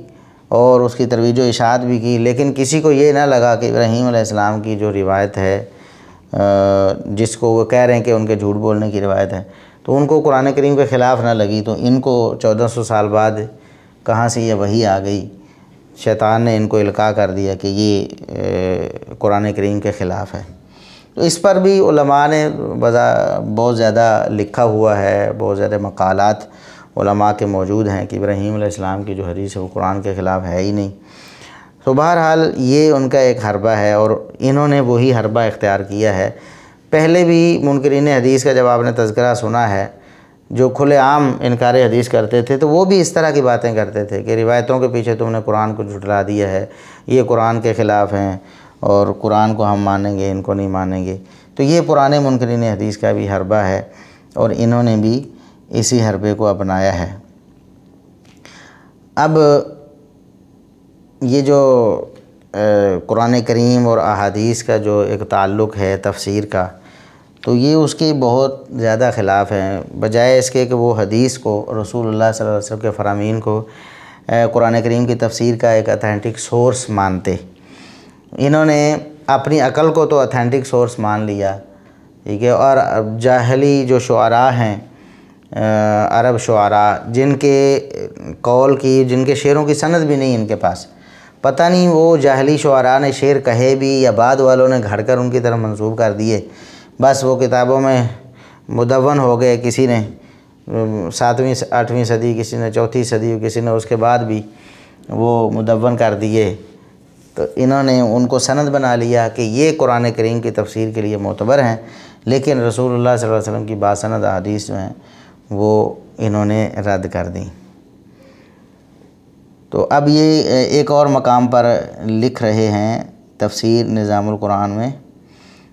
اور اس کی ترویج و اشاعت بھی کی، لیکن کسی کو یہ نہ لگا کہ ابراہیم علیہ السلام کی جو روایت ہے جس کو وہ کہہ رہے ہیں کہ ان کے جھوٹ بولنے کی روایت ہے، تو ان کو قرآن کریم کے خلاف نہ لگی، تو ان کو 1400 سال بعد کہاں سے یہ وحی آ گئی، شیطان نے ان کو القاء کر دیا کہ یہ قرآن کریم کے خلاف ہے۔ تو اس پر بھی علماء نے بہت زیادہ لکھا ہوا ہے، بہت زیادہ مقالات علماء کے موجود ہیں کہ ابراہیم علیہ السلام کی جو حدیث ہے وہ قرآن کے خلاف ہے ہی نہیں۔ تو بہرحال یہ ان کا ایک حربہ ہے اور انہوں نے وہی حربہ اختیار کیا ہے۔ پہلے بھی منکرین حدیث کا جب آپ نے تذکرہ سنا ہے، جو کھلے عام انکار حدیث کرتے تھے، تو وہ بھی اس طرح کی باتیں کرتے تھے کہ روایتوں کے پیچھے تم نے قرآن کو جھٹلا دیا ہے، یہ قرآن کے خلاف ہیں اور قرآن کو ہم مانیں گے، ان کو نہیں مانیں گے۔ تو یہ پرانے منکرین حدیث کا بھی حربہ ہے اور انہوں نے بھی اسی حربے کو اپنایا ہے۔ اب یہ جو قرآن کریم اور احادیث کا جو ایک تعلق ہے تفسیر کا، تو یہ اس کے بہت زیادہ خلاف ہیں، بجائے اس کے کہ وہ حدیث کو، رسول اللہ صلی اللہ علیہ وسلم کے فرامین کو قرآن کریم کی تفسیر کا ایک اتھینٹک سورس مانتے۔ انہوں نے اپنی عقل کو تو اتھینٹک سورس مان لیا، ٹھیک ہے، اور جاہلی جو شعراء ہیں، عرب شعراء، جن کے قول کی، جن کے شعروں کی سند بھی نہیں ان کے پاس، پتہ نہیں وہ جاہلی شعراء نے شعر کہے بھی یا بعد والوں نے گھڑ کر ان کی طرف منسوب کر دیے، بس وہ کتابوں میں مدون ہو گئے، کسی نے 7ویں 8ویں صدی، کسی نے 4تھی صدی، کسی نے اس کے بعد بھی وہ مدون کر دیے۔ تو انہوں نے ان کو سند بنا لیا کہ یہ قرآن کریم کی تفسیر کے لیے معتبر ہیں، لیکن رسول اللہ صلی اللہ علیہ وسلم کی باسند احادیث جو ہیں وہ انہوں نے رد کر دیں۔ تو اب یہ ایک اور مقام پر لکھ رہے ہیں تفسیر نظام القرآن میں،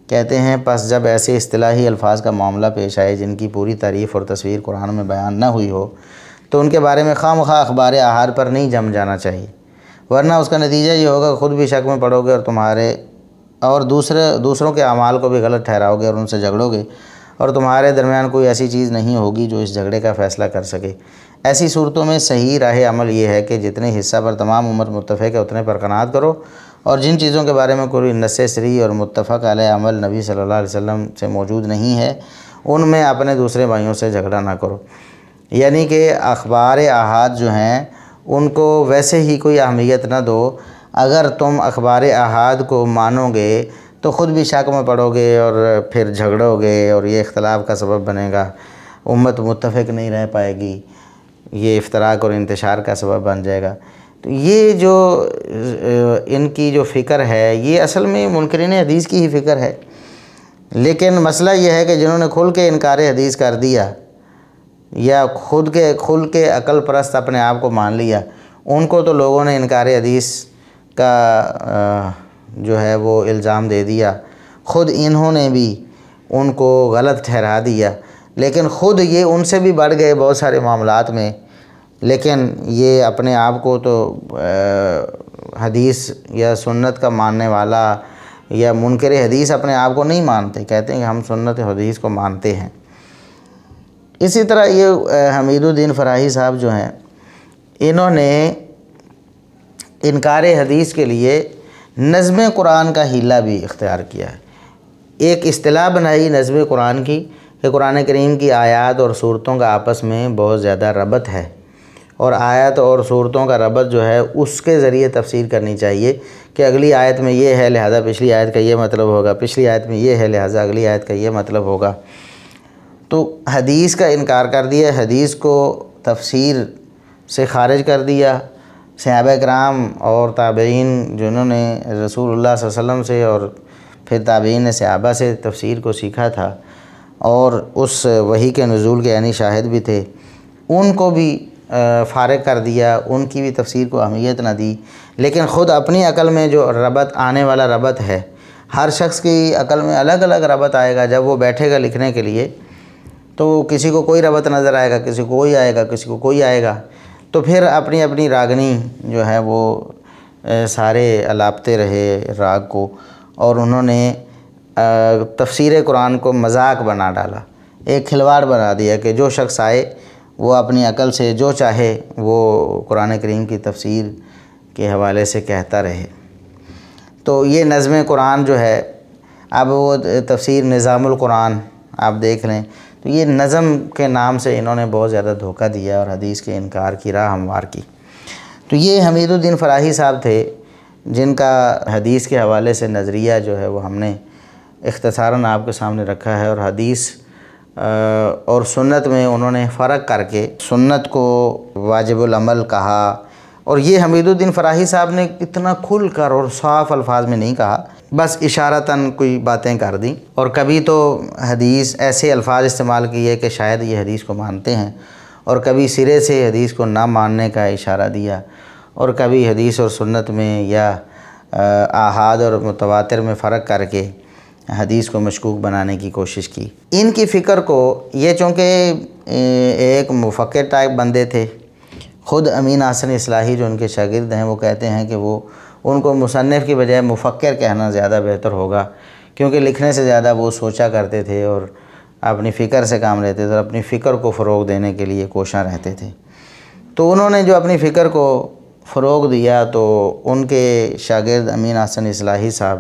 کہتے ہیں پس جب ایسے اصطلاحی الفاظ کا معاملہ پیش آئے جن کی پوری تعریف اور تصویر قرآن میں بیان نہ ہوئی ہو، تو ان کے بارے میں خواہ مخواہ اخبار احاد پر نہیں جم جانا چاہیے، ورنہ اس کا نتیجہ یہ ہوگا کہ خود بھی شک میں پڑو گے اور دوسروں کے اعمال کو بھی غلط ٹھہراؤ گے اور ان سے جھگڑو گے، اور تمہارے درمیان کوئی ایسی چیز نہیں ہوگی جو اس جھگڑے کا فیصلہ کر سکے۔ ایسی صورتوں میں صحیح راہ عمل یہ ہے کہ جتنے حصہ پر تمام امت متفق ہے اتنے پر قناعت کرو، اور جن چیزوں کے بارے میں کوئی نص صریح اور متفق علیہ عمل نبی صلی اللہ علیہ وسلم سے موجود نہیں ہے، ان میں اپنے دوسرے بھائیوں سے جھگڑا نہ کرو۔ یعنی کہ اخبار احاد جو ہیں ان کو ویسے ہی کوئی اہمیت نہ دو۔ اگر تم اخبار احاد کو مانو گے تو خود بھی شک میں پڑو گے اور پھر جھگڑو گے اور یہ اختلاف کا سبب بنے گا، امت متفق نہیں رہ پائے گی، یہ افتراق اور انتشار کا سبب بن جائے گا۔ تو یہ جو ان کی جو فکر ہے یہ اصل میں منکرین حدیث کی ہی فکر ہے، لیکن مسئلہ یہ ہے کہ جنہوں نے کھل کے انکار حدیث کر دیا یا کھل کے عقل پرست اپنے آپ کو مان لیا، ان کو تو لوگوں نے انکار حدیث کا جو ہے وہ الزام دے دیا، خود انہوں نے بھی ان کو غلط ٹھہرا دیا، لیکن خود یہ ان سے بھی بڑھ گئے بہت سارے معاملات میں، لیکن یہ اپنے آپ کو تو حدیث یا سنت کا ماننے والا یا منکر حدیث اپنے آپ کو نہیں مانتے، کہتے ہیں کہ ہم سنت حدیث کو مانتے ہیں۔ اسی طرح یہ حمید الدین فراہی صاحب جو ہیں، انہوں نے انکار حدیث کے لیے نظم قرآن کا حیلہ بھی اختیار کیا ہے۔ ایک اصطلاح بنائی نظم قرآن کی کہ قرآن کریم کی آیات اور صورتوں کا آپس میں بہت زیادہ ربط ہے، اور آیات اور صورتوں کا ربط جو ہے اس کے ذریعے تفسیر کرنی چاہیے کہ اگلی آیت میں یہ ہے لہذا پچھلی آیت کا یہ مطلب ہوگا، پچھلی آیت میں یہ ہے لہذا اگلی آیت کا یہ مطلب ہوگا۔ تو حدیث کا انکار کر دیا، حدیث کو تفسیر سے خارج کر دیا۔ صحابہ کرام اور تابعین جنہوں نے رسول اللہ صلی اللہ علیہ وسلم سے اور پھر تابعین صحابہ سے تفسیر کو سیکھا تھا اور اس وحی کے نزول کے عینی شاہد بھی تھے، ان کو بھی فارغ کر دیا، ان کی بھی تفسیر کو اہمیت نہ دی، لیکن خود اپنی عقل میں جو ربط آنے والا ربط ہے، ہر شخص کی عقل میں الگ الگ ربط آئے گا۔ جب وہ بیٹھے گا لکھنے کے لیے تو کسی کو کوئی ربط نظر آئے گا، کسی کو کوئی آئے گا، کسی کو کوئی آئے گا، تو پھر اپنی اپنی راگنی جو ہے وہ سارے الاپتے رہے راگ کو، اور انہوں نے تفسیر قرآن کو مذاق بنا ڈالا، ایک کھلواڑ بنا دیا کہ جو شخص آئے وہ اپنی عقل سے جو چاہے وہ قرآن کریم کی تفسیر کے حوالے سے کہتا رہے۔ تو یہ نظم قرآن جو ہے، اب وہ تفسیر نظام القرآن آپ دیکھ لیں، تو یہ نظم کے نام سے انہوں نے بہت زیادہ دھوکہ دیا اور حدیث کے انکار کی راہ ہموار کی۔ تو یہ حمید الدین فراہی صاحب تھے جن کا حدیث کے حوالے سے نظریہ جو ہے وہ ہم نے اختصاراً آپ کے سامنے رکھا ہے، اور حدیث اور سنت میں انہوں نے فرق کر کے سنت کو واجب العمل کہا اور یہ حمید الدین فراہی صاحب نے اتنا کھل کر اور صاف الفاظ میں نہیں کہا، بس اشارتاً کوئی باتیں کر دیں، اور کبھی تو حدیث ایسے الفاظ استعمال کیے کہ شاید یہ حدیث کو مانتے ہیں، اور کبھی سرے سے حدیث کو نہ ماننے کا اشارہ دیا، اور کبھی حدیث اور سنت میں یا آحاد اور متواتر میں فرق کر کے حدیث کو مشکوک بنانے کی کوشش کی۔ ان کی فکر کو یہ چونکہ ایک مفکر ٹائپ بندے تھے، خود امین احسن اصلاحی جو ان کے شاگرد ہیں وہ کہتے ہیں کہ وہ ان کو مصنف کی بجائے مفکر کہنا زیادہ بہتر ہوگا، کیونکہ لکھنے سے زیادہ وہ سوچا کرتے تھے اور اپنی فکر سے کام لیتے تھے اور اپنی فکر کو فروغ دینے کے لیے کوشاں رہتے تھے۔ تو انہوں نے جو اپنی فکر کو فروغ دیا تو ان کے شاگرد امین احسن اصلاحی صاحب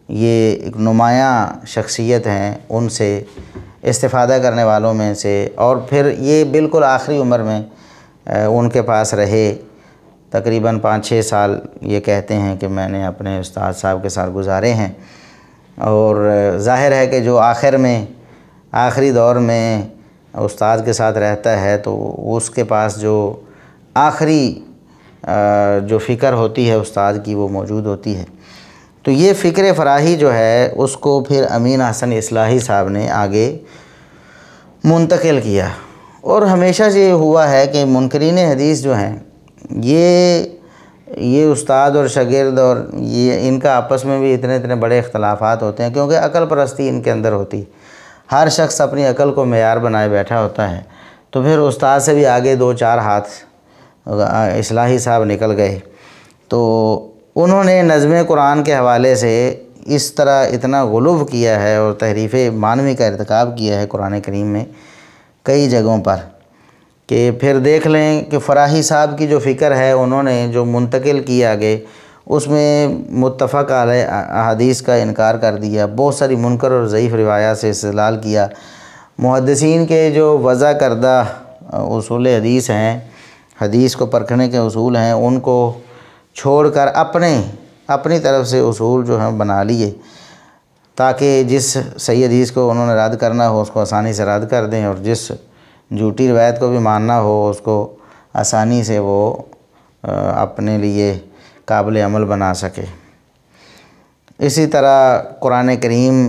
یہ ایک نمایاں شخصیت ہیں، ان سے استفادہ کرنے والوں میں سے، اور پھر یہ بالکل آخری عمر میں ان کے پاس رہے، تقریباً 5-6 سال یہ کہتے ہیں کہ میں نے اپنے استاد صاحب کے ساتھ گزارے ہیں، اور ظاہر ہے کہ جو آخر میں آخری دور میں استاد کے ساتھ رہتا ہے تو اس کے پاس جو آخری جو فکر ہوتی ہے استاد کی وہ موجود ہوتی ہے۔ تو یہ فکر فراہی جو ہے اس کو پھر امین احسن اصلاحی صاحب نے آگے منتقل کیا، اور ہمیشہ سے یہ ہوا ہے کہ منکرین حدیث جو ہیں یہ استاد اور شاگرد اور یہ ان کا آپس میں بھی اتنے بڑے اختلافات ہوتے ہیں، کیونکہ عقل پرستی ان کے اندر ہوتی، ہر شخص اپنی عقل کو معیار بنائے بیٹھا ہوتا ہے، تو پھر استاد سے بھی آگے 2-4 ہاتھ اصلاحی صاحب نکل گئے۔ تو انہوں نے نظم قرآن کے حوالے سے اس طرح اتنا غلو کیا ہے اور تحریف معنوی کا ارتکاب کیا ہے قرآن کریم میں کئی جگہوں پر، کہ پھر دیکھ لیں کہ فراہی صاحب کی جو فکر ہے انہوں نے جو منتقل کی آگے، اس میں متفق علیہ احادیث کا انکار کر دیا، بہت ساری منکر اور ضعیف روایات سے استدلال کیا، محدثین کے جو وضع کردہ اصول حدیث ہیں، حدیث کو پرکھنے کے اصول ہیں، ان کو چھوڑ کر اپنی طرف سے اصول جو ہیں بنا لیے، تاکہ جس صحیح حدیث کو انہوں نے رد کرنا ہو اس کو آسانی سے رد کر دیں، اور جس جھوٹی روایت کو بھی ماننا ہو اس کو آسانی سے وہ اپنے لیے قابل عمل بنا سکے۔ اسی طرح قرآن کریم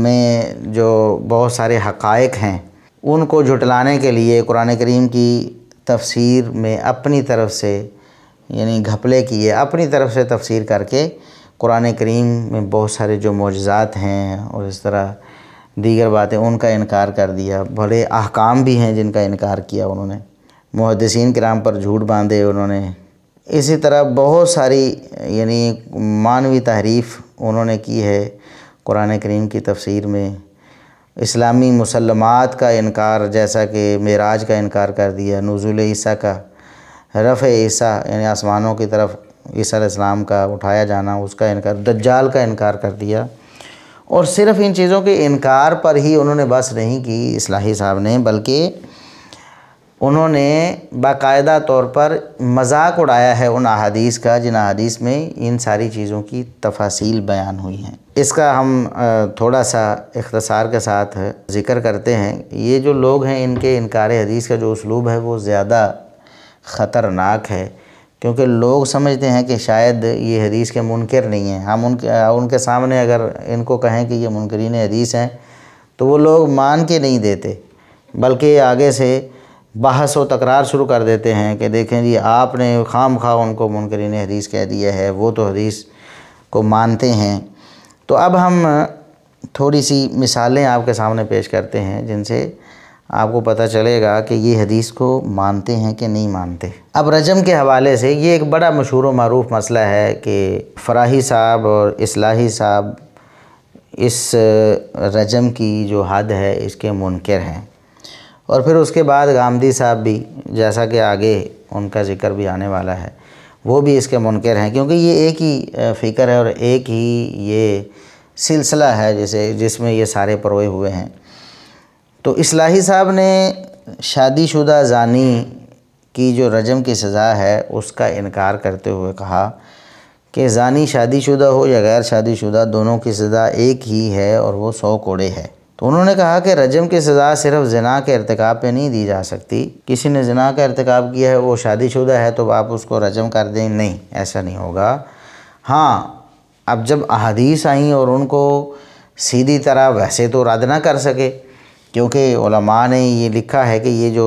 میں جو بہت سارے حقائق ہیں ان کو جھٹلانے کے لیے قرآن کریم کی تفسیر میں اپنی طرف سے یعنی گھپلے کیے، اپنی طرف سے تفسیر کر کے قرآن کریم میں بہت سارے جو معجزات ہیں اور اس طرح دیگر باتیں ان کا انکار کر دیا، بڑے احکام بھی ہیں جن کا انکار کیا انہوں نے، محدثین کرام پر جھوٹ باندھے انہوں نے، اسی طرح بہت ساری یعنی معنوی تحریف انہوں نے کی ہے قرآن کریم کی تفسیر میں، اسلامی مسلمات کا انکار، جیسا کہ معراج کا انکار کر دیا، نزول عیسیٰ کا، رفع عیسیٰ یعنی آسمانوں کی طرف عیسیٰ علیہ السلام کا اٹھایا جانا اس کا انکار، دجال کا انکار کر دیا، اور صرف ان چیزوں کے انکار پر ہی انہوں نے بس نہیں کی اصلاحی صاحب نے، بلکہ انہوں نے باقاعدہ طور پر مذاق اڑایا ہے ان احادیث کا جن احادیث میں ان ساری چیزوں کی تفاصیل بیان ہوئی ہیں۔ اس کا ہم تھوڑا سا اختصار کے ساتھ ذکر کرتے ہیں۔ یہ جو لوگ ہیں ان کے انکار حدیث کا جو اسلوب ہے وہ زیادہ خطرناک ہے، کیونکہ لوگ سمجھتے ہیں کہ شاید یہ حدیث کے منکر نہیں ہیں، ہم ان کے سامنے اگر ان کو کہیں کہ یہ منکرین حدیث ہیں تو وہ لوگ مان کے نہیں دیتے، بلکہ آگے سے بحث و تکرار شروع کر دیتے ہیں کہ دیکھیں جی آپ نے خام خواہ ان کو منکرین حدیث کہہ دیا ہے، وہ تو حدیث کو مانتے ہیں۔ تو اب ہم تھوڑی سی مثالیں آپ کے سامنے پیش کرتے ہیں جن سے آپ کو پتہ چلے گا کہ یہ حدیث کو مانتے ہیں کہ نہیں مانتے۔ اب رجم کے حوالے سے یہ ایک بڑا مشہور و معروف مسئلہ ہے کہ فراہی صاحب اور اصلاحی صاحب اس رجم کی جو حد ہے اس کے منکر ہیں، اور پھر اس کے بعد غامدی صاحب بھی، جیسا کہ آگے ان کا ذکر بھی آنے والا ہے، وہ بھی اس کے منکر ہیں، کیونکہ یہ ایک ہی فکر ہے اور ایک ہی یہ سلسلہ ہے جس میں یہ سارے پروئے ہوئے ہیں۔ تو اصلاحی صاحب نے شادی شدہ زانی کی جو رجم کی سزا ہے اس کا انکار کرتے ہوئے کہا کہ زانی شادی شدہ ہو یا غیر شادی شدہ دونوں کی سزا ایک ہی ہے اور وہ 100 کوڑے ہے۔ تو انہوں نے کہا کہ رجم کی سزا صرف زنا کے ارتکاب پہ نہیں دی جا سکتی، کسی نے زنا کا ارتکاب کیا ہے، وہ شادی شدہ ہے تو آپ اس کو رجم کر دیں، نہیں، ایسا نہیں ہوگا۔ ہاں، اب جب احادیث آئیں اور ان کو سیدھی طرح ویسے تو رد نہ کر سکے، کیونکہ علماء نے یہ لکھا ہے کہ یہ جو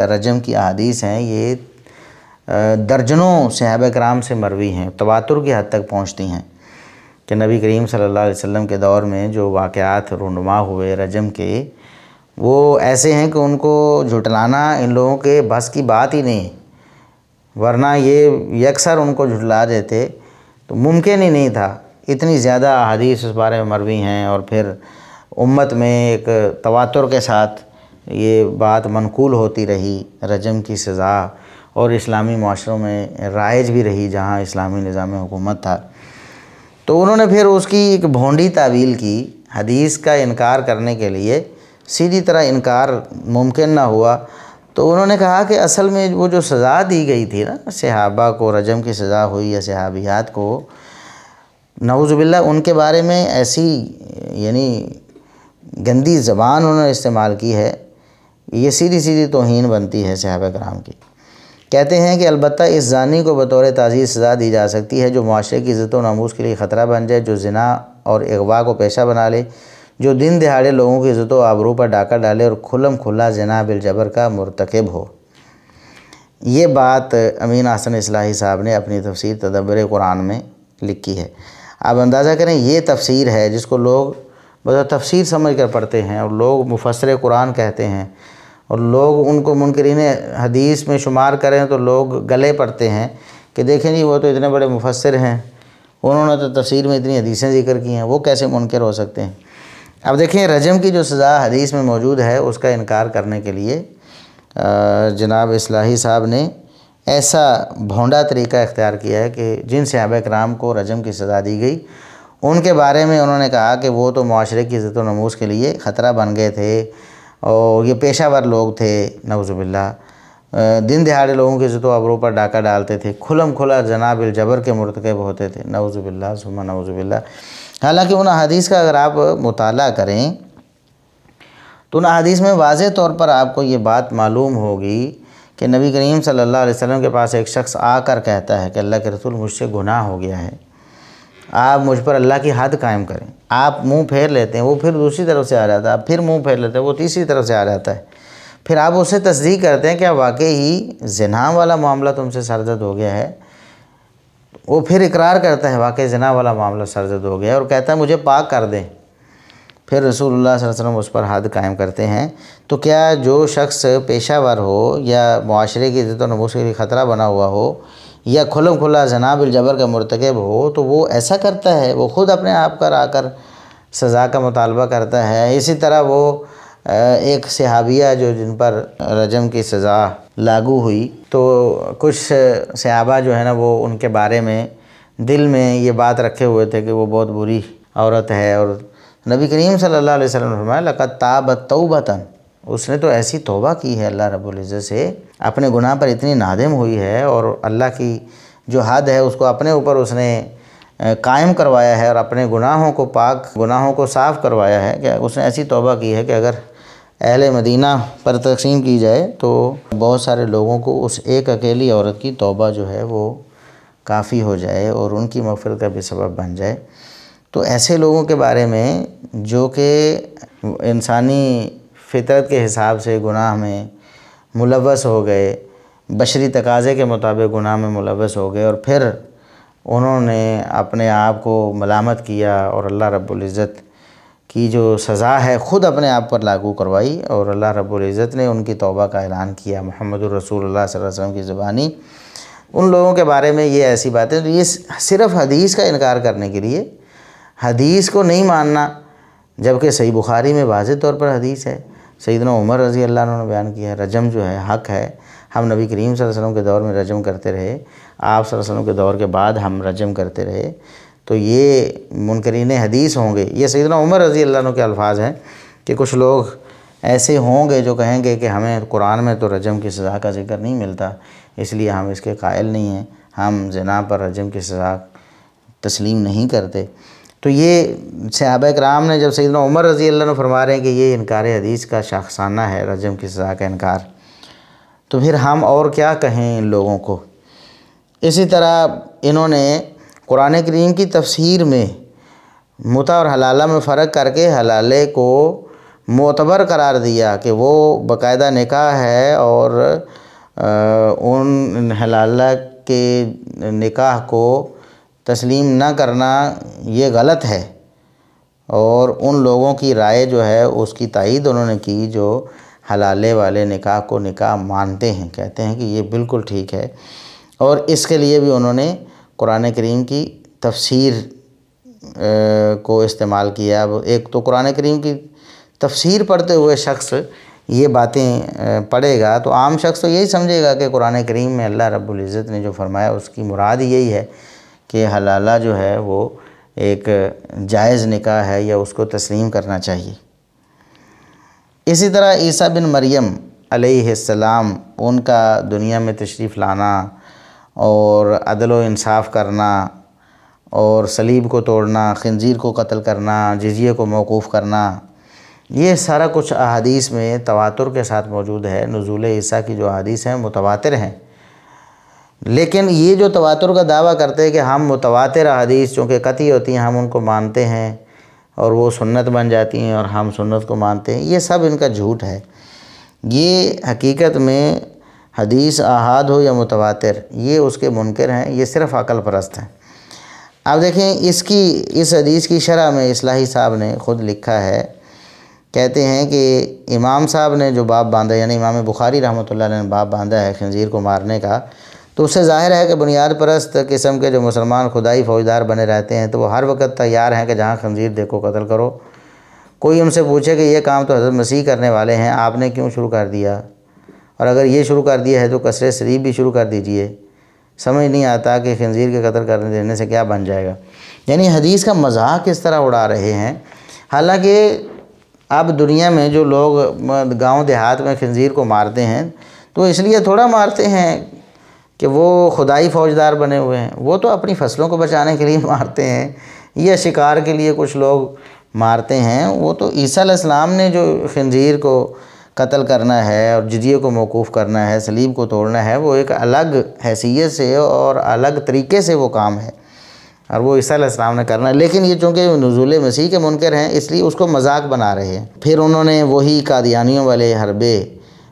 رجم کی احادیث ہیں یہ درجنوں صحابہ کرام سے مروی ہیں، تواتر کی حد تک پہنچتی ہیں کہ نبی کریم صلی اللہ علیہ وسلم کے دور میں جو واقعات رونما ہوئے رجم کے، وہ ایسے ہیں کہ ان کو جھٹلانا ان لوگوں کے بس کی بات ہی نہیں، ورنہ یہ یکسر ان کو جھٹلا دیتے تو ممکن ہی نہیں تھا۔ اتنی زیادہ احادیث اس بارے میں مروی ہیں، اور پھر امت میں ایک تواتر کے ساتھ یہ بات منقول ہوتی رہی رجم کی سزا، اور اسلامی معاشروں میں رائج بھی رہی جہاں اسلامی نظام حکومت تھا۔ تو انہوں نے پھر اس کی ایک بھونڈی تعویل کی، حدیث کا انکار کرنے کے لیے سیدھی طرح انکار ممکن نہ ہوا، تو انہوں نے کہا کہ اصل میں وہ جو سزا دی گئی تھی نا، صحابہ کو رجم کی سزا ہوئی یا صحابیات کو، نعوذ باللہ ان کے بارے میں ایسی یعنی گندی زبان انہوں نے استعمال کی ہے، یہ سیدھی سیدھی توہین بنتی ہے صحابہ کرام کی۔ کہتے ہیں کہ البتہ اس زانی کو بطور تعزیر سزا دی جا سکتی ہے جو معاشرے کی عزت و ناموس کے لیے خطرہ بن جائے، جو زنا اور اغوا کو پیشہ بنا لے، جو دن دہاڑے لوگوں کی عزت و آبرو پر ڈاکہ ڈالے اور کھلم کھلا زنا بالجبر کا مرتکب ہو۔ یہ بات امین احسن اصلاحی صاحب نے اپنی تفسیر تدبر قرآن میں لکھی ہے۔ آپ اندازہ کریں، یہ تفسیر ہے جس کو لوگ بس تفسیر سمجھ کر پڑھتے ہیں، اور لوگ مفسر قرآن کہتے ہیں، اور لوگ ان کو منکرین حدیث میں شمار کریں تو لوگ گلے پڑتے ہیں کہ دیکھیں جی وہ تو اتنے بڑے مفسر ہیں، انہوں نے تو تفسیر میں اتنی حدیثیں ذکر کی ہیں، وہ کیسے منکر ہو سکتے ہیں۔ اب دیکھیں، رجم کی جو سزا حدیث میں موجود ہے اس کا انکار کرنے کے لیے جناب اصلاحی صاحب نے ایسا بھونڈا طریقہ اختیار کیا ہے کہ جن صحابہ کرام کو رجم کی سزا دی گئی ان کے بارے میں انہوں نے کہا کہ وہ تو معاشرے کی عزت و ناموس کے لیے خطرہ بن گئے تھے، اور یہ پیشہ ور لوگ تھے، نعوذ باللہ دن دہاڑے لوگوں کی عزت و آبرو پر ڈاکہ ڈالتے تھے، کھلم کھلا زنا بالجبر کے مرتکب ہوتے تھے، نعوذ باللہ ثم نعوذ باللہ۔ حالانکہ ان احادیث کا اگر آپ مطالعہ کریں تو ان احادیث میں واضح طور پر آپ کو یہ بات معلوم ہوگی کہ نبی کریم صلی اللہ علیہ وسلم کے پاس ایک شخص آ کر کہتا ہے کہ اللہ کے رسول مجھ سے گناہ ہو گیا ہے، آپ مجھ پر اللہ کی حد قائم کریں۔ آپ منہ پھیر لیتے ہیں، وہ پھر دوسری طرف سے آ جاتا ہے، آپ پھر منہ پھیر لیتے ہیں، وہ تیسری طرف سے آ جاتا ہے، پھر آپ اس سے تصدیق کرتے ہیں کہ واقعی ہی زنا والا معاملہ تم سے سرزد ہو گیا ہے، وہ پھر اقرار کرتا ہے واقعی زنا والا معاملہ سرزد ہو گیا ہے، اور کہتا ہے مجھے پاک کر دیں، پھر رسول اللہ صلی اللہ علیہ وسلم اس پر حد قائم کرتے ہیں۔ تو کیا جو شخص پیشہ ور ہو یا معاشرے کی عزت و ناموس کے لیے خطرہ بنا ہوا ہو یا کھلم کھلا زنا بالجبر کا مرتکب ہو تو وہ ایسا کرتا ہے، وہ خود اپنے آپ پر آ کر سزا کا مطالبہ کرتا ہے؟ اسی طرح وہ ایک صحابیہ جو جن پر رجم کی سزا لاگو ہوئی، تو کچھ صحابہ جو ہے نا وہ ان کے بارے میں دل میں یہ بات رکھے ہوئے تھے کہ وہ بہت بری عورت ہے، اور نبی کریم صلی اللہ علیہ وسلم نے فرمایا لقد تابت توبۃ، اس نے تو ایسی توبہ کی ہے اللہ رب العزت سے، اپنے گناہ پر اتنی نادم ہوئی ہے، اور اللہ کی جو حد ہے اس کو اپنے اوپر اس نے قائم کروایا ہے، اور اپنے گناہوں کو پاک گناہوں کو صاف کروایا ہے کہ اس نے ایسی توبہ کی ہے کہ اگر اہل مدینہ پر تقسیم کی جائے تو بہت سارے لوگوں کو اس ایک اکیلی عورت کی توبہ جو ہے وہ کافی ہو جائے اور ان کی مغفرت کا بھی سبب بن جائے۔ تو ایسے لوگوں کے بارے میں جو کہ انسانی فطرت کے حساب سے گناہ میں ملوث ہو گئے، بشری تقاضے کے مطابق گناہ میں ملوث ہو گئے، اور پھر انہوں نے اپنے آپ کو ملامت کیا اور اللہ رب العزت کی جو سزا ہے خود اپنے آپ پر لاگو کروائی، اور اللہ رب العزت نے ان کی توبہ کا اعلان کیا محمد الرسول اللہ صلی اللہ علیہ وسلم کی زبانی۔ ان لوگوں کے بارے میں یہ ایسی باتیں، تو یہ صرف حدیث کا انکار کرنے کے لیے، حدیث کو نہیں ماننا، جبکہ صحیح بخاری میں واضح طور پر حدیث ہے، سیدنا عمر رضی اللہ عنہ نے بیان کیا ہے رجم جو ہے حق ہے، ہم نبی کریم صلی اللہ علیہ وسلم کے دور میں رجم کرتے رہے، آپ صلی اللہ علیہ وسلم کے دور کے بعد ہم رجم کرتے رہے، تو یہ منکرین حدیث ہوں گے۔ یہ سیدنا عمر رضی اللہ عنہ کے الفاظ ہیں کہ کچھ لوگ ایسے ہوں گے جو کہیں گے کہ ہمیں قرآن میں تو رجم کی سزا کا ذکر نہیں ملتا، اس لیے ہم اس کے قائل نہیں ہیں، ہم زنا پر رجم کی سزا تسلیم نہیں کرتے۔ تو یہ صحابہ کرام نے جب سیدنا عمر رضی اللہ عنہ فرما رہے ہیں کہ یہ انکار حدیث کا شاخسانہ ہے، رجم کی سزا کا انکار، تو پھر ہم اور کیا کہیں ان لوگوں کو۔ اسی طرح انہوں نے قرآن کریم کی تفسیر میں متع اور حلالہ میں فرق کر کے حلالے کو معتبر قرار دیا کہ وہ باقاعدہ نکاح ہے، اور ان حلالہ کے نکاح کو تسلیم نہ کرنا یہ غلط ہے، اور ان لوگوں کی رائے جو ہے اس کی تائید انہوں نے کی جو حلالے والے نکاح کو نکاح مانتے ہیں، کہتے ہیں کہ یہ بالکل ٹھیک ہے، اور اس کے لیے بھی انہوں نے قرآن کریم کی تفسیر کو استعمال کیا۔ اب ایک تو قرآن کریم کی تفسیر پڑھتے ہوئے شخص یہ باتیں پڑھے گا تو عام شخص تو یہی سمجھے گا کہ قرآن کریم میں اللہ رب العزت نے جو فرمایا اس کی مراد یہی ہے کہ حلالہ جو ہے وہ ایک جائز نکاح ہے یا اس کو تسلیم کرنا چاہیے۔ اسی طرح عیسیٰ بن مریم علیہ السلام، ان کا دنیا میں تشریف لانا اور عدل و انصاف کرنا اور صلیب کو توڑنا، خنزیر کو قتل کرنا، جزیے کو موقوف کرنا، یہ سارا کچھ احادیث میں تواتر کے ساتھ موجود ہے۔ نزول عیسیٰ کی جو احادیث ہیں متواتر ہیں، لیکن یہ جو تواتر کا دعویٰ کرتے ہیں کہ ہم متواتر احادیث چونکہ قطعی ہوتی ہیں ہم ان کو مانتے ہیں اور وہ سنت بن جاتی ہیں اور ہم سنت کو مانتے ہیں، یہ سب ان کا جھوٹ ہے۔ یہ حقیقت میں حدیث آحاد ہو یا متواتر، یہ اس کے منکر ہیں، یہ صرف عقل پرست ہیں۔ اب دیکھیں اس حدیث کی شرح میں اصلاحی صاحب نے خود لکھا ہے، کہتے ہیں کہ امام صاحب نے جو باب باندھا، یعنی امام بخاری رحمۃ اللہ علیہ نے باب باندھا ہے خنزیر کو مارنے کا، تو اس سے ظاہر ہے کہ بنیاد پرست قسم کے جو مسلمان خدائی فوجدار بنے رہتے ہیں تو وہ ہر وقت تیار ہیں کہ جہاں خنزیر دیکھو قتل کرو۔ کوئی ان سے پوچھے کہ یہ کام تو حضرت مسیح کرنے والے ہیں، آپ نے کیوں شروع کر دیا؟ اور اگر یہ شروع کر دیا ہے تو کسر صلیب بھی شروع کر دیجئے۔ سمجھ نہیں آتا کہ خنزیر کے قتل کرنے دینے سے کیا بن جائے گا۔ یعنی حدیث کا مذاق کس طرح اڑا رہے ہیں، حالانکہ اب دنیا میں جو لوگ گاؤں دیہات میں خنزیر کو مارتے ہیں تو اس لیے تھوڑا مارتے ہیں کہ وہ خدائی فوجدار بنے ہوئے ہیں، وہ تو اپنی فصلوں کو بچانے کے لیے مارتے ہیں یا شکار کے لیے کچھ لوگ مارتے ہیں۔ وہ تو عیسیٰ علیہ السلام نے جو خنزیر کو قتل کرنا ہے اور جزیے کو موقوف کرنا ہے، صلیب کو توڑنا ہے، وہ ایک الگ حیثیت سے اور الگ طریقے سے وہ کام ہے، اور وہ عیسیٰ علیہ السلام نے کرنا ہے، لیکن یہ چونکہ نزول مسیح کے منکر ہیں اس لیے اس کو مذاق بنا رہے ہیں۔ پھر انہوں نے وہی قادیانیوں والے حربے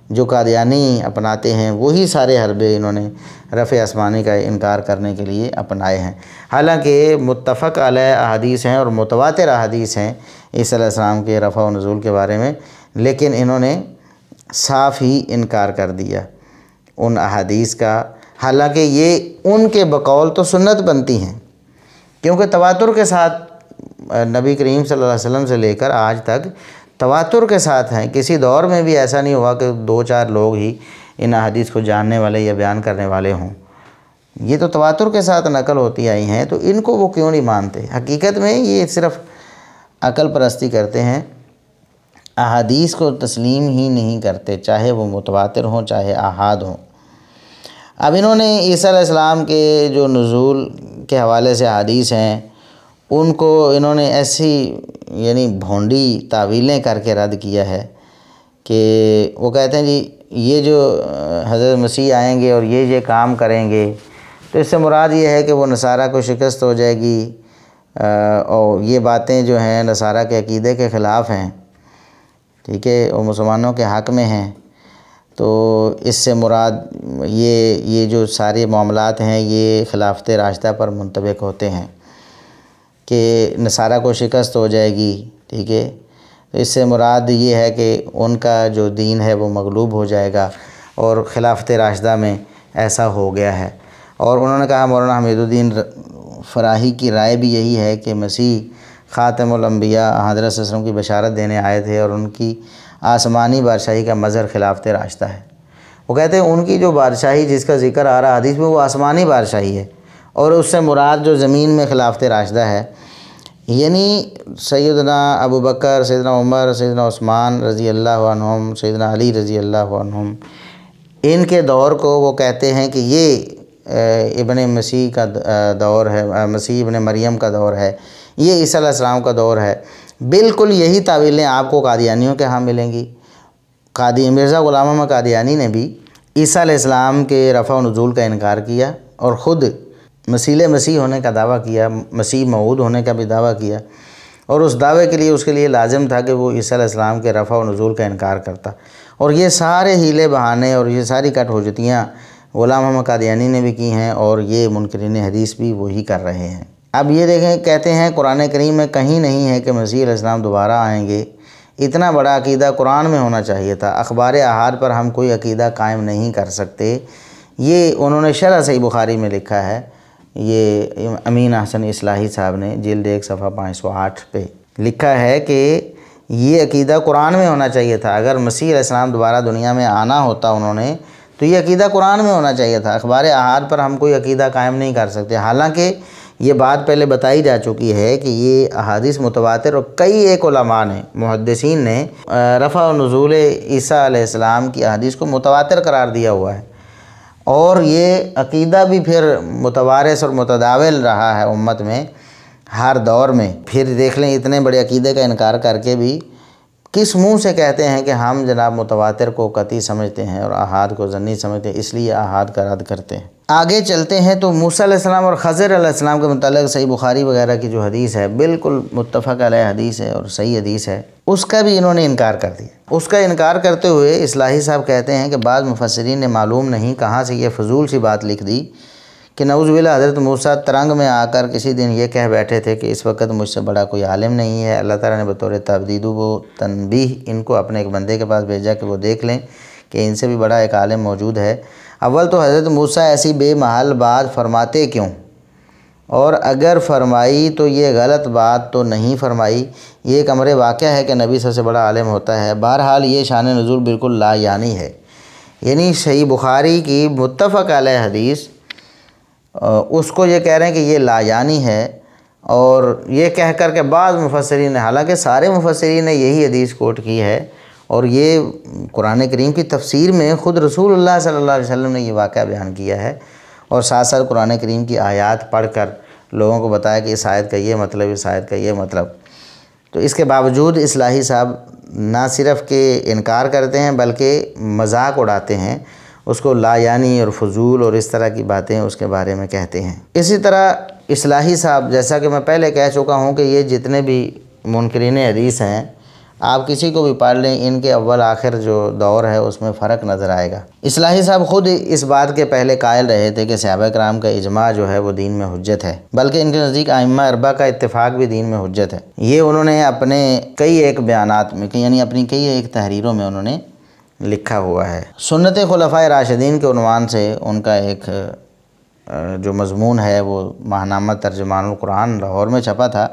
جو قادیانی اپناتے ہیں، وہی سارے حربے انہوں نے رفع آسمانی کا انکار کرنے کے لیے اپنائے ہیں، حالانکہ متفق علیہ احادیث ہیں اور متواتر احادیث ہیں عیسیٰ علیہ السلام کے رفع و نزول کے بارے میں، لیکن انہوں نے صاف ہی انکار کر دیا ان احادیث کا، حالانکہ یہ ان کے بقول تو سنت بنتی ہیں، کیونکہ تواتر کے ساتھ نبی کریم صلی اللہ علیہ وسلم سے لے کر آج تک تواتر کے ساتھ ہیں۔ کسی دور میں بھی ایسا نہیں ہوا کہ 2-4 لوگ ہی ان احادیث کو جاننے والے یا بیان کرنے والے ہوں، یہ تو تواتر کے ساتھ نقل ہوتی آئی ہیں، تو ان کو وہ کیوں نہیں مانتے؟ حقیقت میں یہ صرف عقل پرستی کرتے ہیں، احادیث کو تسلیم ہی نہیں کرتے، چاہے وہ متواتر ہوں چاہے آحاد ہوں۔ اب انہوں نے عیسیٰ علیہ السلام کے جو نزول کے حوالے سے احادیث ہیں ان کو انہوں نے ایسی یعنی بھونڈی تعویلیں کر کے رد کیا ہے کہ وہ کہتے ہیں جی یہ جو حضرت مسیح آئیں گے اور یہ کام کریں گے تو اس سے مراد یہ ہے کہ وہ نصارہ کو شکست ہو جائے گی، اور یہ باتیں جو ہیں نصارہ کے عقیدے کے خلاف ہیں، ٹھیک ہے، وہ مسلمانوں کے حق میں ہیں، تو اس سے مراد یہ جو سارے معاملات ہیں یہ خلافت راشدہ پر منطبق ہوتے ہیں کہ نصارہ کو شکست ہو جائے گی، ٹھیک ہے، تو اس سے مراد یہ ہے کہ ان کا جو دین ہے وہ مغلوب ہو جائے گا، اور خلافت راشدہ میں ایسا ہو گیا ہے۔ اور انہوں نے کہا مولانا حمید الدین فراہی کی رائے بھی یہی ہے کہ مسیح خاتم الانبیاء حضرت صلی اللہ علیہ وسلم کی بشارت دینے آئے تھے اور ان کی آسمانی بادشاہی کا مظہر خلافت راشدہ ہے۔ وہ کہتے ہیں ان کی جو بادشاہی جس کا ذکر آ رہا حدیث میں وہ آسمانی بادشاہی ہے، اور اس سے مراد جو زمین میں خلافت راشدہ ہے یعنی سیدنا ابو بکر، سیدنا عمر، سیدنا عثمان رضی اللہ عنہم، سیدنا علی رضی اللہ عنہم، ان کے دور کو وہ کہتے ہیں کہ یہ ابن مسیح کا دور ہے، مسیح ابن مریم کا دور ہے، یہ عیسیٰ علیہ السلام کا دور ہے۔ بالکل یہی تعویلیں آپ کو قادیانیوں کے ہاں ملیں گی۔ مرزا غلام احمد قادیانی نے بھی عیسیٰ علیہ السلام کے رفع و نزول کا انکار کیا اور خود مسیح ہونے کا دعویٰ کیا، مسیح موعود ہونے کا بھی دعویٰ کیا، اور اس دعوے کے لیے اس کے لیے لازم تھا کہ وہ عیسیٰ علیہ السلام کے رفع و نزول کا انکار کرتا۔ اور یہ سارے ہیلے بہانے اور یہ ساری کٹ حجتیاں غلام احمد قادیانی نے بھی کی ہیں، اور یہ منکرین حدیث بھی وہی کر رہے ہیں۔ اب یہ دیکھیں، کہتے ہیں قرآن کریم میں کہیں نہیں ہے کہ مسیح علیہ السلام دوبارہ آئیں گے۔ اتنا بڑا عقیدہ قرآن میں ہونا چاہیے تھا۔ اخبار احاد پر ہم کوئی عقیدہ قائم نہیں کر سکتے۔ یہ انہوں نے شرح صحیح بخاری میں لکھا ہے، یہ امین احسن اصلاحی صاحب نے جلد 1 صفحہ 508 پہ لکھا ہے کہ یہ عقیدہ قرآن میں ہونا چاہیے تھا۔ اگر مسیح علیہ السلام دوبارہ دنیا میں آنا ہوتا انہوں نے، تو یہ عقیدہ قرآن میں ہونا چاہیے تھا۔ اخبار احاد پر ہم کوئی عقیدہ قائم نہیں کر سکتے، حالانکہ یہ بات پہلے بتائی جا چکی ہے کہ یہ احادیث متواتر، اور کئی ایک علماء نے، محدثین نے رفع و نزول عیسیٰ علیہ السلام کی احادیث کو متواتر قرار دیا ہوا ہے، اور یہ عقیدہ بھی پھر متوارث اور متداول رہا ہے امت میں ہر دور میں۔ پھر دیکھ لیں اتنے بڑے عقیدے کا انکار کر کے بھی کس منہ سے کہتے ہیں کہ ہم جناب متواتر کو قطعی سمجھتے ہیں اور احاد کو ظنی سمجھتے ہیں، اس لیے احاد کا رد کرتے ہیں۔ آگے چلتے ہیں تو موسیٰ علیہ السلام اور خضر علیہ السلام کے متعلق صحیح بخاری وغیرہ کی جو حدیث ہے، بالکل متفق علیہ حدیث ہے اور صحیح حدیث ہے، اس کا بھی انہوں نے انکار کر دیا۔ اس کا انکار کرتے ہوئے اصلاحی صاحب کہتے ہیں کہ بعض مفسرین نے معلوم نہیں کہاں سے یہ فضول سی بات لکھ دی کہ نعوذ باللہ حضرت موسیٰ ترنگ میں آ کر کسی دن یہ کہہ بیٹھے تھے کہ اس وقت مجھ سے بڑا کوئی عالم نہیں ہے۔ اللہ تعالیٰ نے بطور تبدید و تنبیہ ان کو اپنے ایک بندے کے پاس بھیجا کہ وہ دیکھ لیں کہ ان سے بھی بڑا ایک عالم موجود ہے۔ اول تو حضرت موسیٰ ایسی بے محل بات فرماتے کیوں، اور اگر فرمائی تو یہ غلط بات تو نہیں فرمائی، یہ ایک امر واقعہ ہے کہ نبی سب سے بڑا عالم ہوتا ہے۔ بہرحال یہ شان نزول بالکل لا یعنی ہے، یعنی صحیح بخاری کی متفق علیہ حدیث اس کو یہ کہہ رہے ہیں کہ یہ لا یعنی ہے، اور یہ کہہ کر کے بعض مفسرین نے، حالانکہ سارے مفسرین نے یہی حدیث کوٹ کی ہے، اور یہ قرآن کریم کی تفسیر میں خود رسول اللہ صلی اللہ علیہ وسلم نے یہ واقعہ بیان کیا ہے، اور ساتھ ساتھ قرآن کریم کی آیات پڑھ کر لوگوں کو بتایا کہ اس آیت کا یہ مطلب، اس آیت کا یہ مطلب۔ تو اس کے باوجود اصلاحی صاحب نہ صرف کہ انکار کرتے ہیں بلکہ مذاق اڑاتے ہیں، اس کو لا یعنی اور فضول اور اس طرح کی باتیں اس کے بارے میں کہتے ہیں۔ اسی طرح اصلاحی صاحب، جیسا کہ میں پہلے کہہ چکا ہوں کہ یہ جتنے بھی منکرین حدیث ہیں، آپ کسی کو بھی پڑھ لیں، ان کے اول آخر جو دور ہے اس میں فرق نظر آئے گا۔ اصلاحی صاحب خود اس بات کے پہلے قائل رہے تھے کہ صحابہ کرام کا اجماع جو ہے وہ دین میں حجت ہے، بلکہ ان کے نزدیک ائمہ اربعہ کا اتفاق بھی دین میں حجت ہے۔ یہ انہوں نے اپنے کئی ایک بیانات میں، یعنی اپنی کئی ایک تحریروں میں انہوں نے لکھا ہوا ہے۔ سنت خلفائے راشدین کے عنوان سے ان کا ایک جو مضمون ہے وہ ماہنامہ ترجمان القرآن لاہور میں چھپا تھا،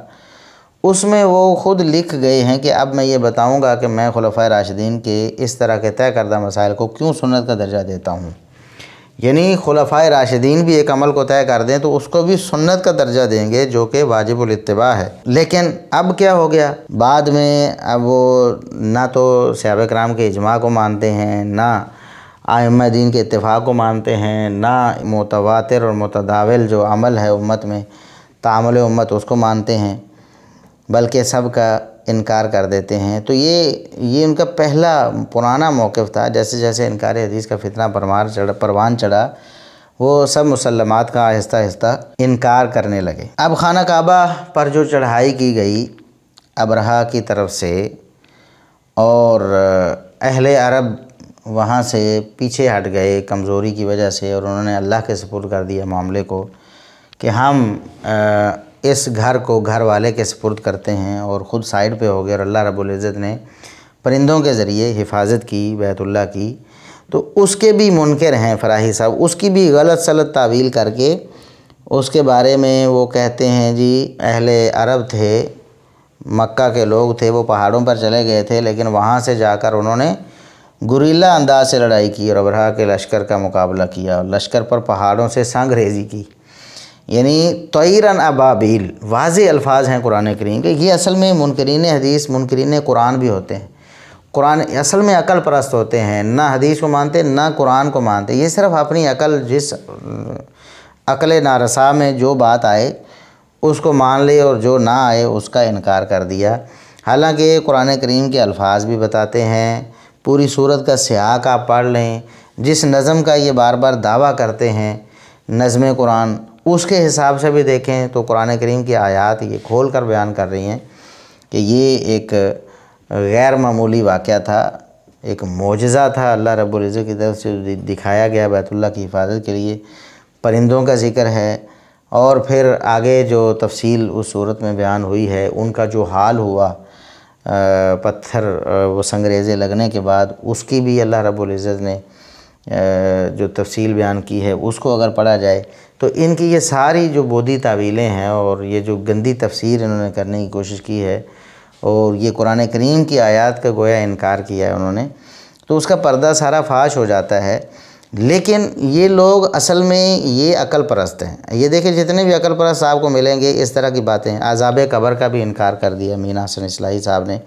اس میں وہ خود لکھ گئے ہیں کہ اب میں یہ بتاؤں گا کہ میں خلفائے راشدین کے اس طرح کے طے کردہ مسائل کو کیوں سنت کا درجہ دیتا ہوں۔ یعنی خلفائے راشدین بھی ایک عمل کو طے کر دیں تو اس کو بھی سنت کا درجہ دیں گے، جو کہ واجب الاتباع ہے۔ لیکن اب کیا ہو گیا، بعد میں اب وہ نہ تو صحابہ کرام کے اجماع کو مانتے ہیں، نہ ائمہ دین کے اتفاق کو مانتے ہیں، نہ متواتر اور متداول جو عمل ہے امت میں، تعامل امت، اس کو مانتے ہیں، بلکہ سب کا انکار کر دیتے ہیں۔ تو یہ ان کا پہلا پرانا موقف تھا۔ جیسے جیسے انکار حدیث کا فتنہ پروان چڑھا، وہ سب مسلمات کا آہستہ آہستہ انکار کرنے لگے۔ اب خانہ کعبہ پر جو چڑھائی کی گئی ابرہہ کی طرف سے، اور اہل عرب وہاں سے پیچھے ہٹ گئے کمزوری کی وجہ سے، اور انہوں نے اللہ کے سپرد کر دیا معاملے کو کہ ہم اس گھر کو گھر والے کے سپرد کرتے ہیں، اور خود سائیڈ پہ ہو گئے، اور اللہ رب العزت نے پرندوں کے ذریعے حفاظت کی بیت اللہ کی۔ تو اس کے بھی منکر ہیں فراہی صاحب، اس کی بھی غلط سلط تعویل کر کے اس کے بارے میں وہ کہتے ہیں جی اہل عرب تھے، مکہ کے لوگ تھے، وہ پہاڑوں پر چلے گئے تھے، لیکن وہاں سے جا کر انہوں نے گوریلا انداز سے لڑائی کی اور ابرہہ کے لشکر کا مقابلہ کیا، اور لشکر پر پہاڑوں سے سنگ ریزی کی، یعنی طیراً ابابیل۔ واضح الفاظ ہیں قرآن کریم کے۔ یہ اصل میں منکرین حدیث منکرین قرآن بھی ہوتے ہیں۔ قرآن اصل میں عقل پرست ہوتے ہیں، نہ حدیث کو مانتے نہ قرآن کو مانتے، یہ صرف اپنی عقل، جس عقل نارسا میں جو بات آئے اس کو مان لے اور جو نہ آئے اس کا انکار کر دیا۔ حالانکہ قرآن کریم کے الفاظ بھی بتاتے ہیں، پوری صورت کا سیاق آپ پڑھ لیں، جس نظم کا یہ بار بار دعویٰ کرتے ہیں نظم قرآن، اس کے حساب سے بھی دیکھیں تو قرآن کریم کی آیات یہ کھول کر بیان کر رہی ہیں کہ یہ ایک غیر معمولی واقعہ تھا، ایک معجزہ تھا اللہ رب العزت کی طرف سے دکھایا گیا بیت اللہ کی حفاظت کے لیے۔ پرندوں کا ذکر ہے، اور پھر آگے جو تفصیل اس صورت میں بیان ہوئی ہے، ان کا جو حال ہوا پتھر وہ سنگریزے لگنے کے بعد، اس کی بھی اللہ رب العزت نے جو تفصیل بیان کی ہے، اس کو اگر پڑھا جائے تو ان کی یہ ساری جو بودی تعویلیں ہیں اور یہ جو گندی تفسیر انہوں نے کرنے کی کوشش کی ہے، اور یہ قرآن کریم کی آیات کا گویا انکار کیا ہے انہوں نے، تو اس کا پردہ سارا فاش ہو جاتا ہے۔ لیکن یہ لوگ اصل میں یہ عقل پرست ہیں۔ یہ دیکھیں جتنے بھی عقل پرست آپ کو ملیں گے اس طرح کی باتیں، عذاب قبر کا بھی انکار کر دیا میاں حسن اصلاحی صاحب نے،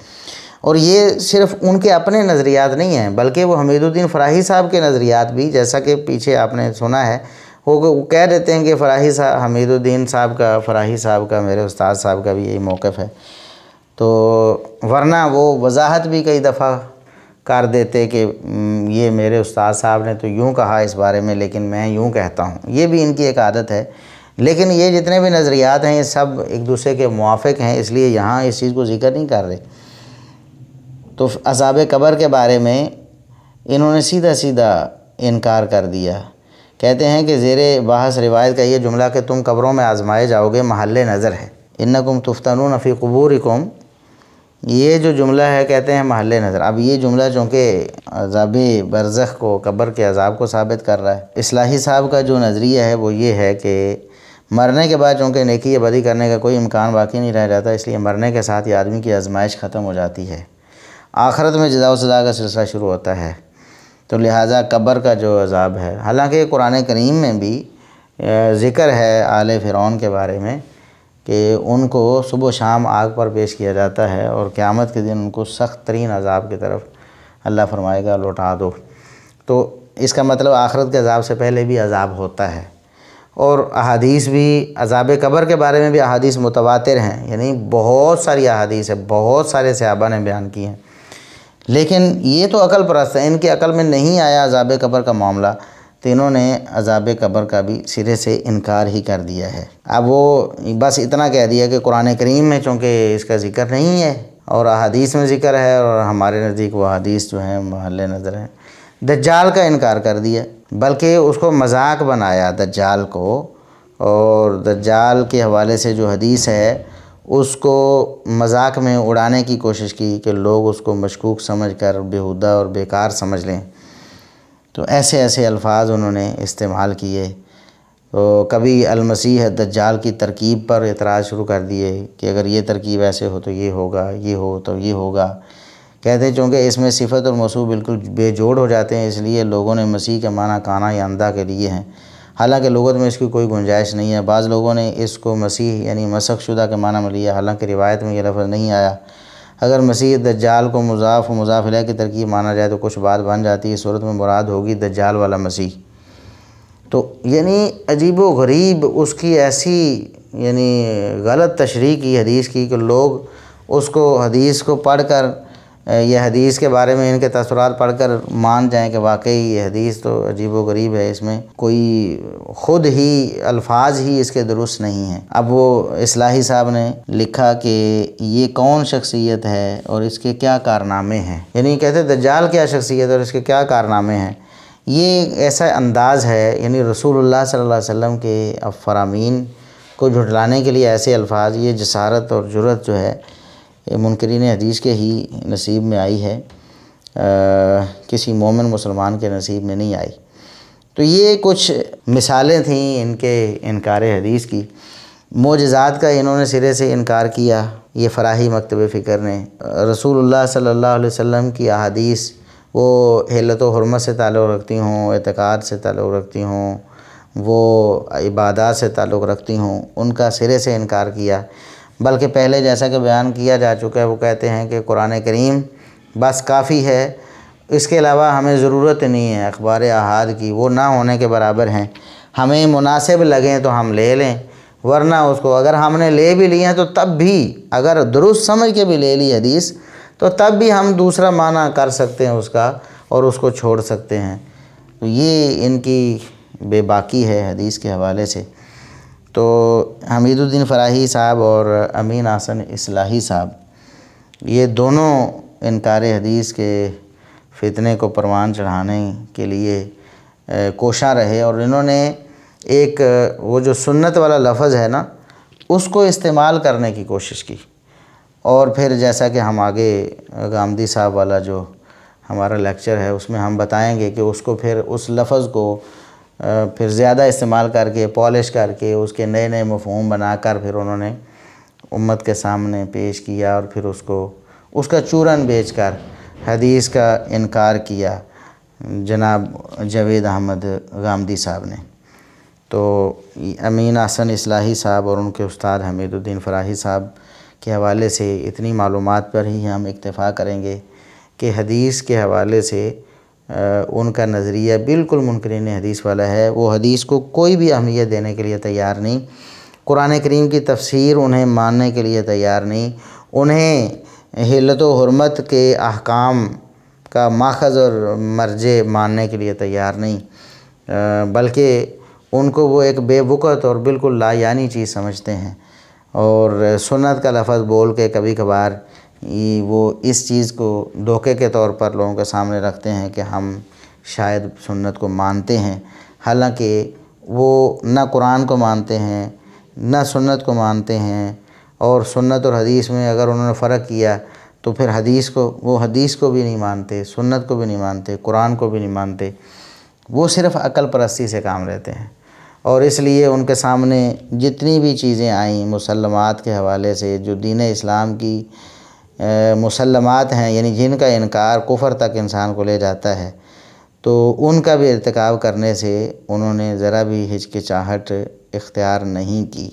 اور یہ صرف ان کے اپنے نظریات نہیں ہیں بلکہ وہ حمید الدین فراہی صاحب کے نظریات بھی، جیسا کہ پیچھے آپ نے سنا ہے، وہ کہہ دیتے ہیں کہ فراہی صاحب، حمید الدین صاحب کا، فراہی صاحب کا، میرے استاد صاحب کا بھی یہی موقف ہے، تو ورنہ وہ وضاحت بھی کئی دفعہ کر دیتے کہ یہ میرے استاد صاحب نے تو یوں کہا اس بارے میں، لیکن میں یوں کہتا ہوں۔ یہ بھی ان کی ایک عادت ہے، لیکن یہ جتنے بھی نظریات ہیں یہ سب ایک دوسرے کے موافق ہیں، اس لیے یہاں اس چیز کو ذکر نہیں کر رہے۔ تو عذاب قبر کے بارے میں انہوں نے سیدھا سیدھا انکار کر دیا۔ کہتے ہیں کہ زیر بحث روایت کا یہ جملہ کہ تم قبروں میں آزمائے جاؤ گے محل نظر ہے، انکم تفتنون فی قبورکم، یہ جو جملہ ہے کہتے ہیں محل نظر۔ اب یہ جملہ چونکہ عذاب برزخ کو، قبر کے عذاب کو ثابت کر رہا ہے۔ اصلاحی صاحب کا جو نظریہ ہے وہ یہ ہے کہ مرنے کے بعد چونکہ نیکی یا بدی کرنے کا کوئی امکان باقی نہیں رہ جاتا، اس لیے مرنے کے ساتھ ہی آدمی کی آزمائش ختم ہو جاتی ہے، آخرت میں جزا و سزا کا سلسلہ شروع ہوتا ہے، تو لہٰذا قبر کا جو عذاب ہے، حالانکہ قرآن کریم میں بھی ذکر ہے آل فرعون کے بارے میں کہ ان کو صبح و شام آگ پر پیش کیا جاتا ہے، اور قیامت کے دن ان کو سخت ترین عذاب کی طرف اللہ فرمائے گا لوٹا دو۔ تو اس کا مطلب آخرت کے عذاب سے پہلے بھی عذاب ہوتا ہے۔ اور احادیث بھی عذاب قبر کے بارے میں بھی احادیث متواتر ہیں، یعنی بہت ساری احادیث ہے، بہت سارے صحابہ نے بیان کی ہیں، لیکن یہ تو عقل پرست ہے، ان کی عقل میں نہیں آیا عذاب قبر کا معاملہ، تو انہوں نے عذاب قبر کا بھی سرے سے انکار ہی کر دیا ہے۔ اب وہ بس اتنا کہہ دیا کہ قرآن کریم میں چونکہ اس کا ذکر نہیں ہے اور احادیث میں ذکر ہے، اور ہمارے نزدیک وہ احادیث جو ہیں محل نظر ہیں۔ دجال کا انکار کر دیا، بلکہ اس کو مذاق بنایا دجال کو، اور دجال کے حوالے سے جو حدیث ہے اس کو مذاق میں اڑانے کی کوشش کی کہ لوگ اس کو مشکوک سمجھ کر بیہودہ اور بیکار سمجھ لیں، تو ایسے ایسے الفاظ انہوں نے استعمال کیے۔ تو کبھی المسیح دجال کی ترکیب پر اعتراض شروع کر دیے کہ اگر یہ ترکیب ایسے ہو تو یہ ہوگا، یہ ہو تو یہ ہوگا۔ کہتے ہیں چونکہ اس میں صفت اور موصوف بالکل بے جوڑ ہو جاتے ہیں، اس لیے لوگوں نے مسیح کا معنی کانا یا اندھا کے لیے ہیں، حالانکہ لغت میں اس کی کوئی گنجائش نہیں ہے۔ بعض لوگوں نے اس کو مسیح یعنی مسخ شدہ کے معنی میں لیا، حالانکہ روایت میں یہ لفظ نہیں آیا۔ اگر مسیح دجال کو مضاف و مضاف الیہ کی ترکیب مانا جائے تو کچھ بات بن جاتی ہے، اس صورت میں مراد ہوگی دجال والا مسیح۔ تو یعنی عجیب و غریب اس کی ایسی یعنی غلط تشریح کی حدیث کی کہ لوگ اس کو حدیث کو پڑھ کر یہ حدیث کے بارے میں ان کے تاثرات پڑھ کر مان جائیں کہ واقعی یہ حدیث تو عجیب و غریب ہے، اس میں کوئی خود ہی الفاظ ہی اس کے درست نہیں ہیں۔ اب وہ اصلاحی صاحب نے لکھا کہ یہ کون شخصیت ہے اور اس کے کیا کارنامے ہیں، یعنی کہتے دجال کیا شخصیت اور اس کے کیا کارنامے ہیں۔ یہ ایسا انداز ہے، یعنی رسول اللہ صلی اللہ علیہ وسلم کے فرامین کو جھٹلانے کے لیے ایسے الفاظ، یہ جسارت اور جرأت جو ہے منکرین حدیث کے ہی نصیب میں آئی ہے، کسی مومن مسلمان کے نصیب میں نہیں آئی۔ تو یہ کچھ مثالیں تھیں ان کے انکار حدیث کی۔ معجزات کا انہوں نے سرے سے انکار کیا، یہ فراہی مکتب فکر نے۔ رسول اللہ صلی اللہ علیہ وسلم کی احادیث وہ حلت و حرمت سے تعلق رکھتی ہوں، اعتقاد سے تعلق رکھتی ہوں، وہ عبادات سے تعلق رکھتی ہوں، ان کا سرے سے انکار کیا۔ بلکہ پہلے جیسا کہ بیان کیا جا چکا ہے، وہ کہتے ہیں کہ قرآن کریم بس کافی ہے، اس کے علاوہ ہمیں ضرورت نہیں ہے اخبار احاد کی، وہ نہ ہونے کے برابر ہیں، ہمیں مناسب لگیں تو ہم لے لیں، ورنہ اس کو اگر ہم نے لے بھی لیا تو تب بھی اگر درست سمجھ کے بھی لے لی حدیث تو تب بھی ہم دوسرا معنی کر سکتے ہیں اس کا اور اس کو چھوڑ سکتے ہیں۔ تو یہ ان کی بے باکی ہے حدیث کے حوالے سے۔ تو حمید الدین فراہی صاحب اور امین احسن اصلاحی صاحب یہ دونوں انکار حدیث کے فتنے کو پروان چڑھانے کے لیے کوشاں رہے، اور انہوں نے ایک وہ جو سنت والا لفظ ہے نا اس کو استعمال کرنے کی کوشش کی، اور پھر جیسا کہ ہم آگے غامدی صاحب والا جو ہمارا لیکچر ہے اس میں ہم بتائیں گے کہ اس کو پھر اس لفظ کو پھر زیادہ استعمال کر کے پالش کر کے اس کے نئے نئے مفہوم بنا کر پھر انہوں نے امت کے سامنے پیش کیا، اور پھر اس کا چورن بیچ کر حدیث کا انکار کیا جناب جاوید احمد غامدی صاحب نے۔ تو امین احسن اصلاحی صاحب اور ان کے استاد حمید الدین فراہی صاحب کے حوالے سے اتنی معلومات پر ہی ہم اکتفا کریں گے کہ حدیث کے حوالے سے ان کا نظریہ بالکل منکرین حدیث والا ہے۔ وہ حدیث کو کوئی بھی اہمیت دینے کے لیے تیار نہیں، قرآن کریم کی تفسیر انہیں ماننے کے لیے تیار نہیں، انہیں حلت و حرمت کے احکام کا ماخذ اور مرجع ماننے کے لیے تیار نہیں، بلکہ ان کو وہ ایک بے وقت اور بالکل لا یعنی چیز سمجھتے ہیں، اور سنت کا لفظ بول کے کبھی کبھار وہ اس چیز کو دھوکے کے طور پر لوگوں کے سامنے رکھتے ہیں کہ ہم شاید سنت کو مانتے ہیں، حالانکہ وہ نہ قرآن کو مانتے ہیں نہ سنت کو مانتے ہیں، اور سنت اور حدیث میں اگر انہوں نے فرق کیا تو پھر حدیث کو بھی نہیں مانتے، سنت کو بھی نہیں مانتے، قرآن کو بھی نہیں مانتے، وہ صرف عقل پرستی سے کام لیتے ہیں۔ اور اس لیے ان کے سامنے جتنی بھی چیزیں آئیں مسلمات کے حوالے سے جو دین اسلام کی مسلمات ہیں، یعنی جن کا انکار کفر تک انسان کو لے جاتا ہے، تو ان کا بھی ارتکاب کرنے سے انہوں نے ذرا بھی ہچکچاہٹ اختیار نہیں کی۔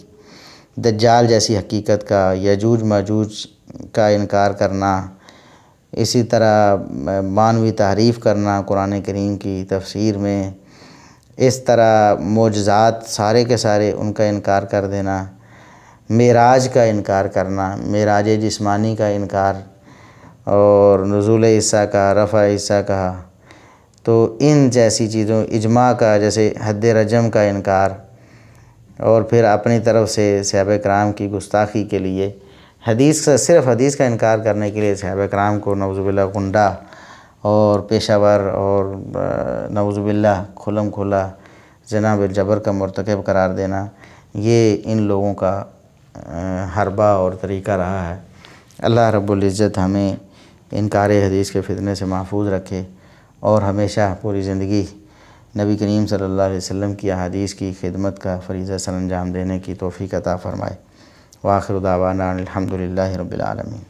دجال جیسی حقیقت کا، یجوج ماجوج کا انکار کرنا، اسی طرح معنوی تحریف کرنا قرآن کریم کی تفسیر میں، اس طرح معجزات سارے کے سارے ان کا انکار کر دینا، معراج کا انکار کرنا، معراج جسمانی کا انکار، اور نزول عیسیٰ کا، رفع عیسیٰ کا، تو ان جیسی چیزوں، اجماع کا جیسے حد رجم کا انکار، اور پھر اپنی طرف سے صحابہ کرام کی گستاخی کے لیے صرف حدیث کا انکار کرنے کے لیے صحابہ کرام کو نعوذ باللہ گنڈا اور پیشہ ور اور نعوذ باللہ کھلم کھلا زنا بالجبر کا مرتکب قرار دینا، یہ ان لوگوں کا حربہ اور طریقہ رہا ہے۔ اللہ رب العزت ہمیں انکار حدیث کے فتنے سے محفوظ رکھے، اور ہمیشہ پوری زندگی نبی کریم صلی اللہ علیہ وسلم کی احادیث کی خدمت کا فریضہ سر انجام دینے کی توفیق عطا فرمائے۔ وآخر دعوانا الحمدللہ رب العالمین۔